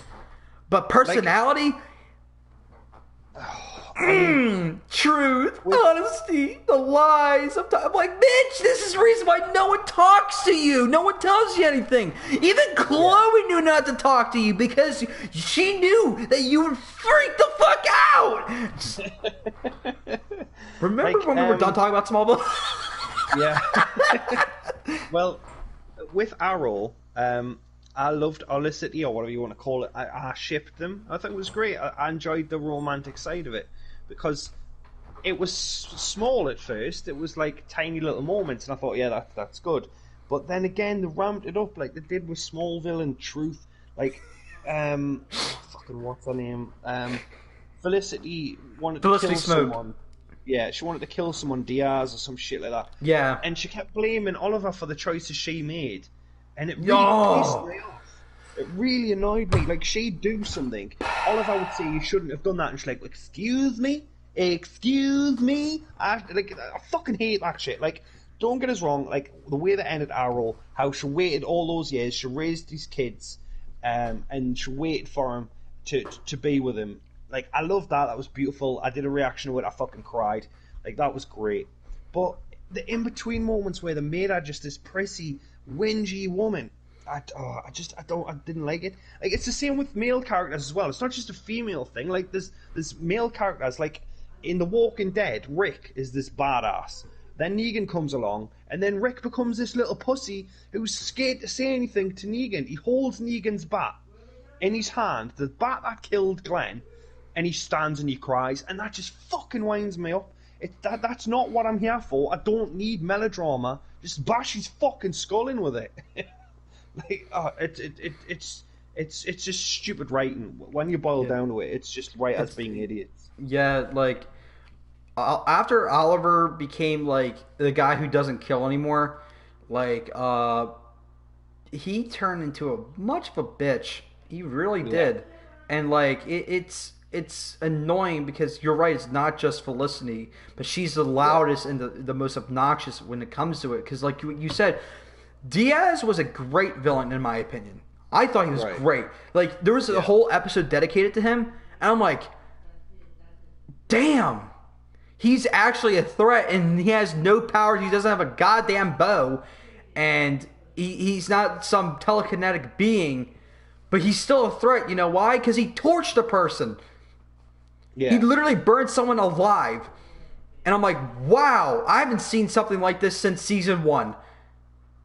But personality, truth, honesty, the lies. I'm like, bitch, this is the reason why no one talks to you. No one tells you anything. Even Chloe knew not to talk to you because she knew that you would freak the fuck out. Remember when we were done talking about Smallville? Yeah. Well, with Arrow, I loved Olicity, or whatever you want to call it. I shipped them. I thought it was great. I enjoyed the romantic side of it because it was small at first. It was like tiny little moments, and I thought, yeah, that's good. But then again, they ramped it up like they did with Smallville and Truth. Like, fucking what's her name? Felicity wanted to kill someone. Yeah, she wanted to kill someone, Diaz or some shit like that. Yeah. And she kept blaming Oliver for the choices she made. And it really pissed me off. It really annoyed me. Like, she'd do something. Oliver would say, you shouldn't have done that. And she's like, excuse me? Excuse me? I fucking hate that shit. Like, don't get us wrong. Like, the way they ended Arrow, how she waited all those years, she raised these kids, and she waited for him to be with him. Like, I loved that. That was beautiful. I did a reaction to it. I fucking cried. Like, that was great. But the in-between moments where they made her just this prissy, whingy woman, I didn't like it. Like, it's the same with male characters as well. It's not just a female thing. Like, there's male characters. Like, in The Walking Dead, Rick is this badass. Then Negan comes along, and then Rick becomes this little pussy who's scared to say anything to Negan. He holds Negan's bat in his hand, the bat that killed Glenn, and he stands and he cries, and that just fucking winds me up. That's not what I'm here for. I don't need melodrama. Just bash his fucking skull in with it. Like, it's just stupid writing. When you boil down to it, it's just as being idiots. Yeah, like after Oliver became like the guy who doesn't kill anymore, like he turned into a much of a bitch. He really did, and like it's annoying because you're right. It's not just Felicity, but she's the loudest and the most obnoxious when it comes to it. Because like you said, Diaz was a great villain in my opinion. I thought he was great. Like there was a whole episode dedicated to him, and I'm like, damn, he's actually a threat, and he has no powers. He doesn't have a goddamn bow, and he's not some telekinetic being, but he's still a threat. You know why? Because he torched a person. Yeah. He literally burned someone alive. And I'm like, wow, I haven't seen something like this since season 1.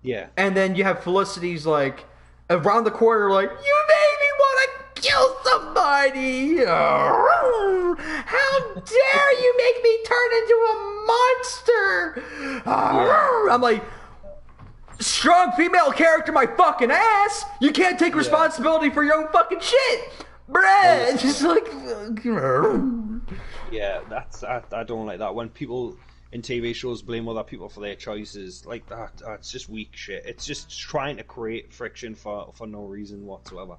Yeah. And then you have Felicity's like, around the corner, like, you made me want to kill somebody. How dare you make me turn into a monster? I'm like, strong female character my fucking ass. You can't take responsibility for your own fucking shit. Bruh, it's just like... Yeah, I don't like that. When people in TV shows blame other people for their choices, like that, it's just weak shit. It's just trying to create friction for no reason whatsoever.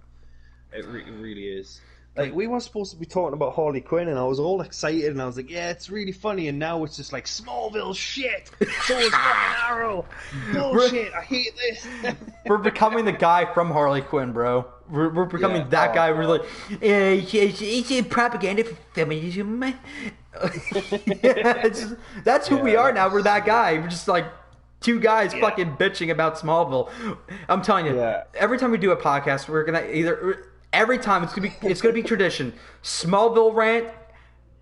It really is. Like, we were supposed to be talking about Harley Quinn, and I was all excited, and I was like, yeah, it's really funny, and now it's just like, Smallville shit! So is fucking Arrow! Bullshit, I hate this! We're becoming the guy from Harley Quinn, bro. We're becoming that guy. We're like, it's propaganda for feminism. That's who we are now. We're that guy. We're just like two guys fucking bitching about Smallville. I'm telling you, every time we do a podcast, we're gonna either... Every time it's gonna be tradition. Smallville rant,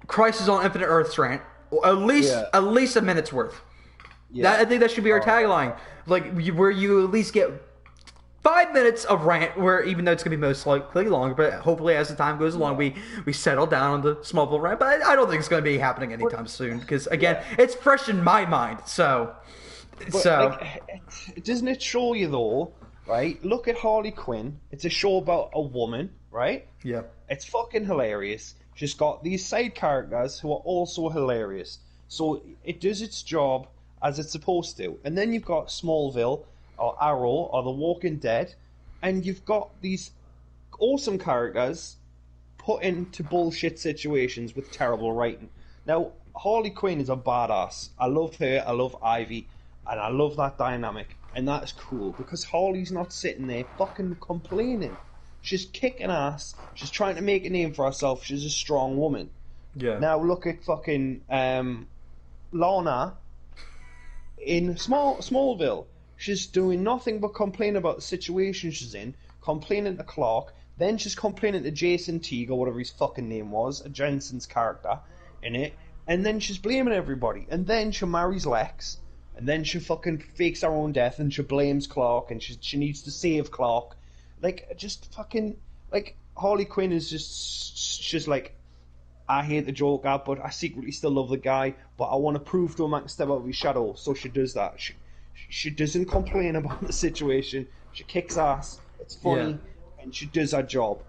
Crisis on Infinite Earths rant, at least a minute's worth. Yeah. I think that should be our tagline. Like where you at least get 5 minutes of rant. Where even though it's gonna be most likely longer, but hopefully as the time goes along, we settle down on the Smallville rant. But I don't think it's gonna be happening anytime soon because again, it's fresh in my mind. Doesn't it show you though? Right, look at Harley Quinn. It's a show about a woman, right? Yeah. It's fucking hilarious. She's got these side characters who are also hilarious. So it does its job as it's supposed to. And then you've got Smallville, or Arrow, or The Walking Dead, and you've got these awesome characters put into bullshit situations with terrible writing. Now, Harley Quinn is a badass. I love her, I love Ivy, and I love that dynamic. And that's cool, because Harley's not sitting there fucking complaining. She's kicking ass. She's trying to make a name for herself. She's a strong woman. Yeah. Now look at fucking Lana in Smallville. She's doing nothing but complain about the situation she's in, complaining to Clark, then she's complaining to Jason Teague, or whatever his fucking name was, a Jensen's character in it, and then she's blaming everybody. And then she marries Lex, and then she fucking fakes her own death, and she blames Clark, and she needs to save Clark. Like, just fucking... Like, Harley Quinn is just... She's like, I hate the Joker, but I secretly still love the guy, but I want to prove to him I can step out of his shadow, so she does that. She doesn't complain about the situation. She kicks ass. It's funny, and she does her job.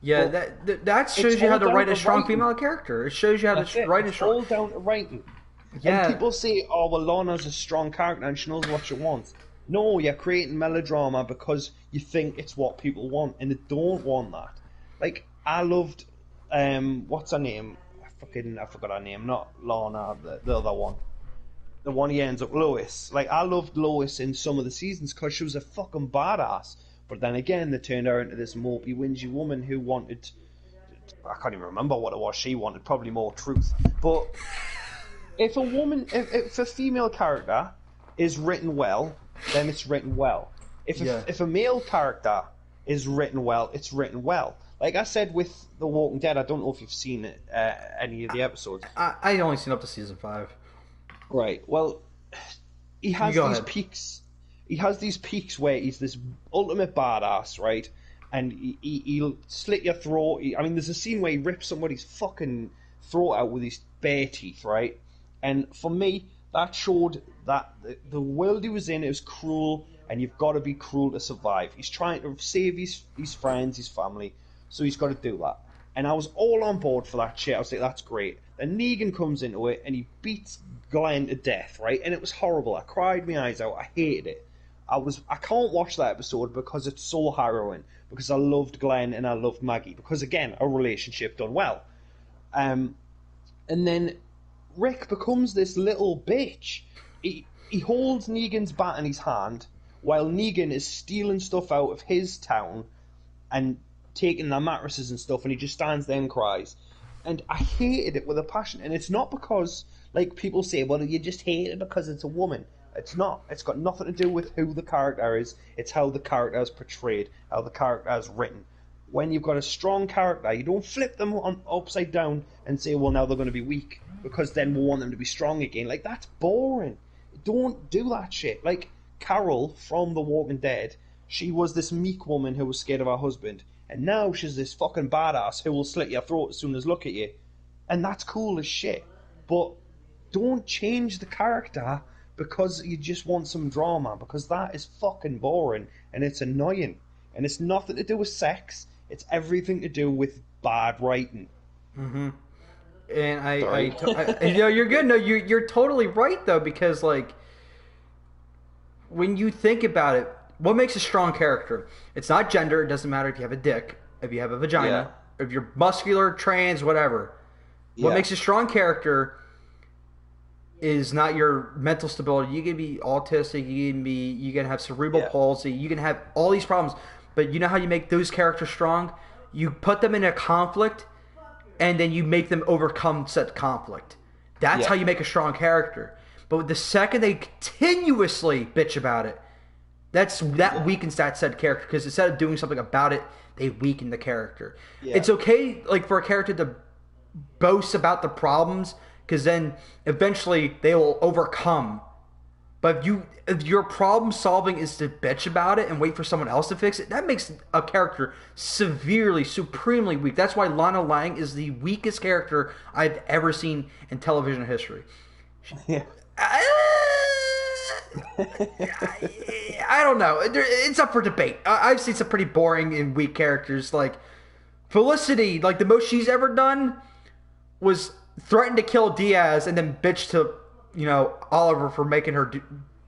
Yeah, that shows you how to write a strong female character. It shows you how to write a strong... It's all down to writing. Yeah. And people say, oh, well, Lana's a strong character and she knows what she wants. No, you're creating melodrama because you think it's what people want, and they don't want that. Like, I loved, what's her name? I forgot her name. Not Lana, the other one. The one he ends up, Lois. Like, I loved Lois in some of the seasons because she was a fucking badass. But then again, they turned her into this mopey, whingy woman who wanted I can't even remember what it was she wanted. Probably more truth. But if a female character is written well, then it's written well. If a male character is written well, it's written well. Like I said with The Walking Dead, I don't know if you've seen it, any of the episodes. I only seen up to season 5. Right. Well, he has these peaks. He has these peaks where he's this ultimate badass, right? And he'll slit your throat. There's a scene where he rips somebody's fucking throat out with his bare teeth, right? And for me, that showed that the world he was in is cruel, and you've got to be cruel to survive. He's trying to save his friends, his family, so he's got to do that. And I was all on board for that shit. I was like, that's great. Then Negan comes into it, and he beats Glenn to death, right? And it was horrible. I cried my eyes out. I hated it. I can't watch that episode because it's so harrowing. Because I loved Glenn and I loved Maggie. Because again, a relationship done well. And then Rick becomes this little bitch. He holds Negan's bat in his hand while Negan is stealing stuff out of his town and taking their mattresses and stuff, and he just stands there and cries. And I hated it with a passion. And it's not because, like people say, well, you just hate it because it's a woman. It's not. It's got nothing to do with who the character is. It's how the character is portrayed, how the character is written. When you've got a strong character, you don't flip them upside down and say, well, now they're going to be weak because then we want them to be strong again. Like, that's boring. Don't do that shit. Like, Carol from The Walking Dead, she was this meek woman who was scared of her husband, and now she's this fucking badass who will slit your throat as soon as look at you. And that's cool as shit. But don't change the character because you just want some drama, because that is fucking boring and it's annoying. And it's nothing to do with sex, it's everything to do with bad writing. Mm-hmm. And you're good. No, you're totally right though, because like when you think about it, what makes a strong character? It's not gender. It doesn't matter if you have a dick, if you have a vagina, if you're muscular, trans, whatever. What makes a strong character is not your mental stability. You can be autistic. You can have cerebral palsy. You can have all these problems. But you know how you make those characters strong? You put them in a conflict, and then you make them overcome said conflict. That's how you make a strong character. But the second they continuously bitch about it, that weakens that said character, because instead of doing something about it, they weaken the character. Yeah. It's okay, like, for a character to boast about the problems, because then eventually they will overcome. But if your problem solving is to bitch about it and wait for someone else to fix it, that makes a character severely, supremely weak. That's why Lana Lang is the weakest character I've ever seen in television history. Yeah. I don't know. It's up for debate. I've seen some pretty boring and weak characters. Like Felicity, like the most she's ever done was threaten to kill Diaz and then bitch to, Oliver for making her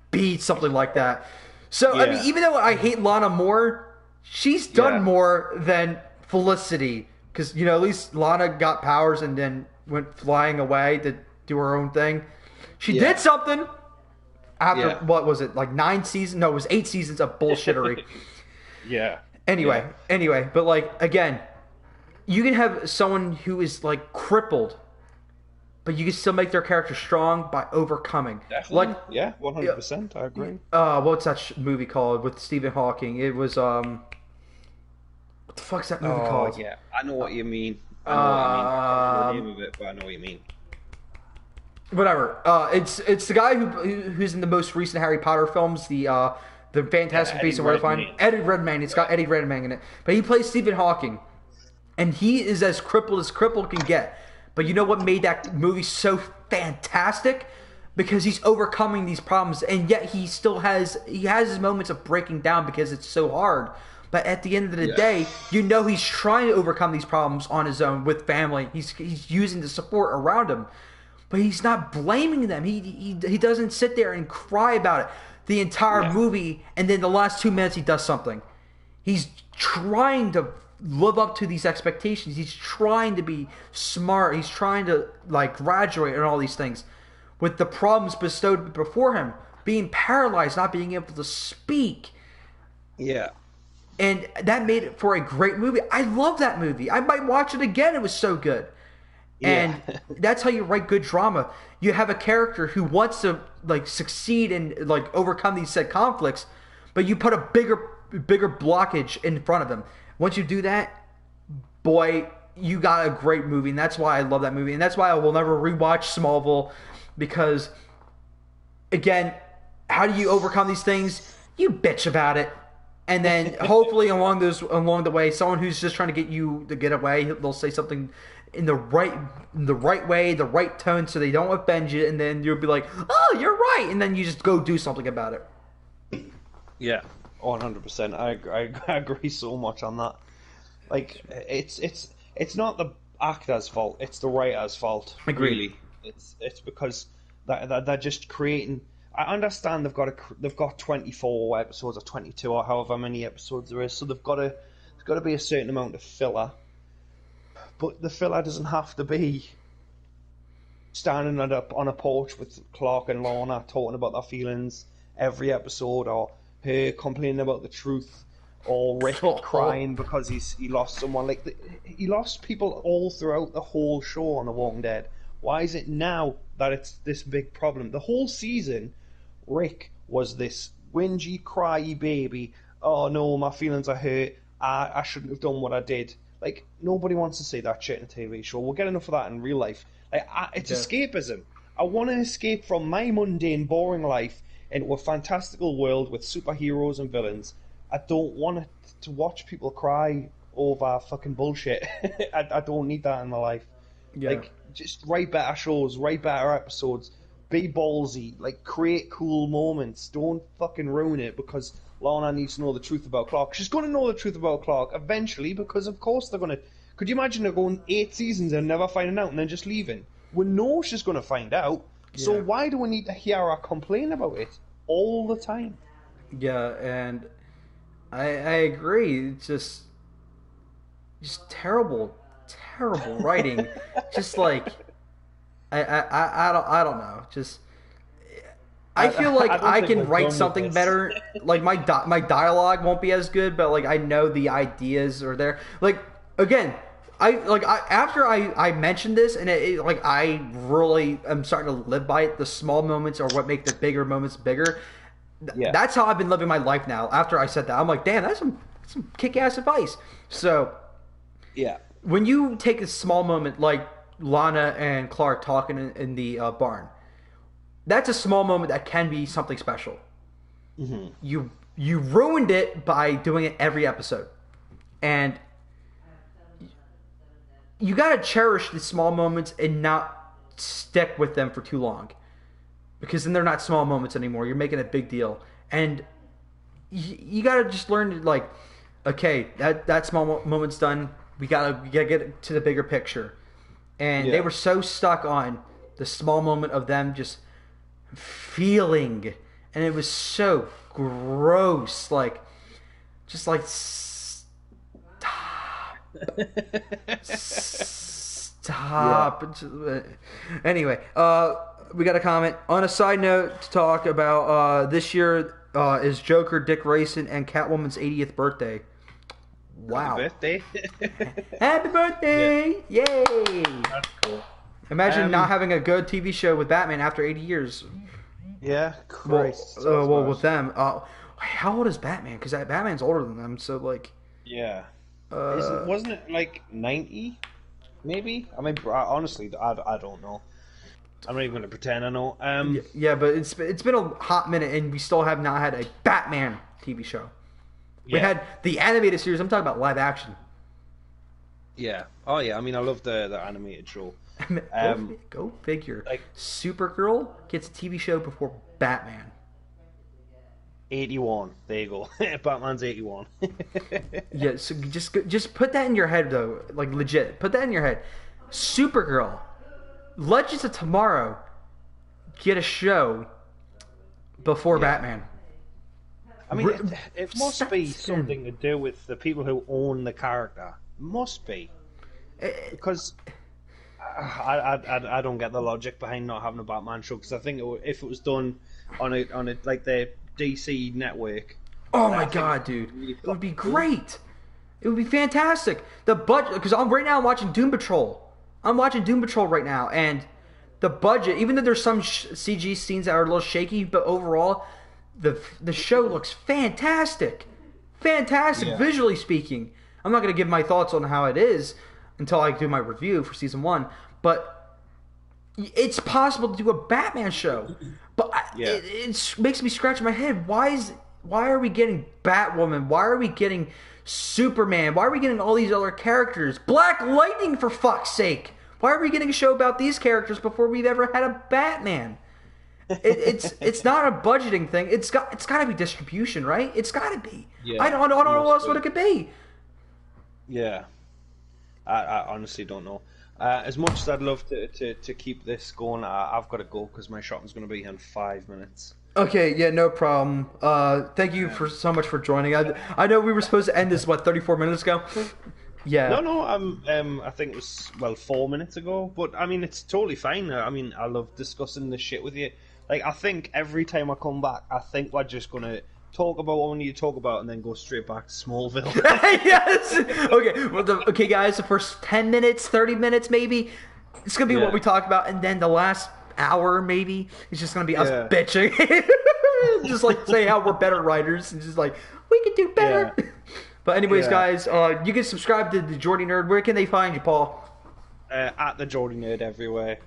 be something like that. So, I mean, even though I hate Lana more, she's done more than Felicity. Because, at least Lana got powers and then went flying away to do her own thing. She did something after, what was it, like 9 seasons? No, it was 8 seasons of bullshittery. Anyway, but like, again, you can have someone who is like crippled, but you can still make their character strong by overcoming. Definitely. Like, 100%. I agree. What's that movie called with Stephen Hawking? It was what the fuck's that movie called? Yeah, I know what you mean. I don't know the name of it, but I know what you mean. Whatever. It's the guy who's in the most recent Harry Potter films, the Fantastic Beasts and Where to Find Eddie Redmayne. It's got Eddie Redmayne in it, but he plays Stephen Hawking, and he is as crippled can get. But you know what made that movie so fantastic? Because he's overcoming these problems, and yet he has his moments of breaking down because it's so hard. But at the end of the day, he's trying to overcome these problems on his own with family. He's using the support around him, but he's not blaming them. He doesn't sit there and cry about it the entire movie, and then the last 2 minutes he does something. He's trying to live up to these expectations. He's trying to be smart. He's trying to like graduate and all these things, with the problems bestowed before him, being paralyzed, not being able to speak. Yeah. And that made it for a great movie. I love that movie. I might watch it again. It was so good. And that's how you write good drama. You have a character who wants to like succeed and like overcome these said conflicts, but you put a bigger blockage in front of them. Once you do that, boy, you got a great movie. And that's why I love that movie. And that's why I will never rewatch Smallville, because again, how do you overcome these things? You bitch about it. And then hopefully along the way, someone who's just trying to get you to get away, they'll say something in the right way, the right tone, so they don't offend you, and then you'll be like, "Oh, you're right," and then you just go do something about it. Yeah, 100%. I agree so much on that. Like, it's not the actor's fault; it's the writer's fault. Agreed. Really, it's because they're just creating. I understand they've got 24 episodes or 22 or however many episodes there is, so there's got to be a certain amount of filler. But the filler doesn't have to be standing on a porch with Clark and Lorna talking about their feelings every episode, or her complaining about the truth, or Rick crying because he lost someone. Like he lost people all throughout the whole show on The Walking Dead. Why is it now that it's this big problem? The whole season, Rick was this whingy, cryy baby. Oh no, my feelings are hurt. I shouldn't have done what I did. Like, nobody wants to see that shit in a TV show. We'll get enough of that in real life. Like, it's escapism. I want to escape from my mundane, boring life into a fantastical world with superheroes and villains. I don't want to watch people cry over fucking bullshit. I don't need that in my life. Yeah. Like, just write better shows, write better episodes, be ballsy, like, create cool moments. Don't fucking ruin it because Lana needs to know the truth about Clark. She's going to know the truth about Clark eventually, because of course they're going to... Could you imagine her going 8 seasons and never finding out and then just leaving? We know she's going to find out, so why do we need to hear her complain about it all the time? Yeah, and I agree. It's just terrible writing. Just like I don't know. Just I feel like I can write something better. Like my dialogue won't be as good, but like I know the ideas are there. Like again, after I mentioned this, and like I really am starting to live by it. The small moments are what make the bigger moments bigger. Yeah. That's how I've been living my life now. After I said that, I'm like, damn, that's some kick-ass advice. So yeah, when you take a small moment like Lana and Clark talking in the barn, that's a small moment that can be something special. Mm-hmm. You ruined it by doing it every episode, and you gotta cherish the small moments and not stick with them for too long, because then they're not small moments anymore. You're making a big deal, and you gotta just learn to like, okay, that small moment's done. We gotta get to the bigger picture, and they were so stuck on the small moment of them just feeling, and it was so gross. Like, just like stop. Yeah. Anyway, we got a comment. On a side note to talk about, this year is Joker, Dick Grayson, and Catwoman's 80th birthday. Wow. Happy birthday. Happy birthday. Yeah. Yay. That's cool. Imagine not having a good TV show with Batman after 80 years. Yeah, Christ. Well, with them. How old is Batman? Because Batman's older than them, so like... Yeah. Wasn't it like 90? Maybe? I mean, honestly, I don't know. I'm not even going to pretend I know. Yeah, but it's been a hot minute, and we still have not had a Batman TV show. We had the animated series. I'm talking about live action. Yeah. Oh, yeah. I mean, I love the animated show. Go figure. Like, Supergirl gets a TV show before Batman. 81. There you go. Batman's 81. Yeah, so just put that in your head, though. Like, legit. Put that in your head. Supergirl, Legends of Tomorrow get a show before Batman. I mean, it must be something to do with the people who own the character. Must be. Because I don't get the logic behind not having a Batman show, because I think if it was done on a like the DC network, Oh my god, dude. It would be great. It would be fantastic. The budget, because right now I'm watching Doom Patrol. I'm watching Doom Patrol right now, and the budget, even though there's some CG scenes that are a little shaky, but overall, the show looks fantastic. Fantastic, visually speaking. I'm not going to give my thoughts on how it is until I do my review for season 1, but it's possible to do a Batman show. But it makes me scratch my head. Why are we getting Batwoman? Why are we getting Superman? Why are we getting all these other characters? Black Lightning, for fuck's sake! Why are we getting a show about these characters before we've ever had a Batman? It's not a budgeting thing. It's got to be distribution, right? It's got to be. Yeah, I don't know what else what it could be. Yeah, I honestly don't know. As much as I'd love to keep this going, I've got to go because my shopping's going to be here in 5 minutes. Okay, yeah, no problem. Thank you so much for joining. I know we were supposed to end this 34 minutes ago. Yeah. No, I think it was 4 minutes ago. But I mean, it's totally fine. I mean, I love discussing this shit with you. Like, I think every time I come back, I think we're just gonna talk about what we need to talk about and then go straight back to Smallville. Yes. Okay. Well, okay, guys. The first 10 minutes, 30 minutes, maybe, it's gonna be what we talk about, and then the last hour, maybe, it's just gonna be us bitching, just like say how we're better writers, and just like we can do better. Yeah. But anyways, guys, you can subscribe to the Jordy Nerd. Where can they find you, Paul? At the Jordy Nerd everywhere.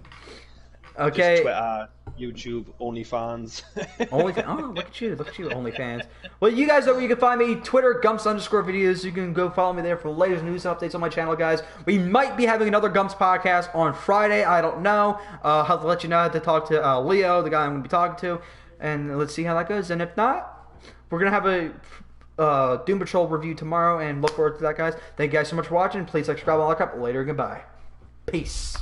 Okay. Just Twitter, YouTube, OnlyFans. OnlyFans. Oh, look at you, OnlyFans. Well, you guys know where you can find me. Twitter, Gumps_videos. You can go follow me there for the latest news and updates on my channel, guys. We might be having another Gumps podcast on Friday. I don't know. I'll have to let you know. I have to talk to Leo, the guy I'm going to be talking to, and let's see how that goes. And if not, we're going to have a Doom Patrol review tomorrow, and look forward to that, guys. Thank you guys so much for watching. Please like, subscribe, all that crap. Later, goodbye. Peace.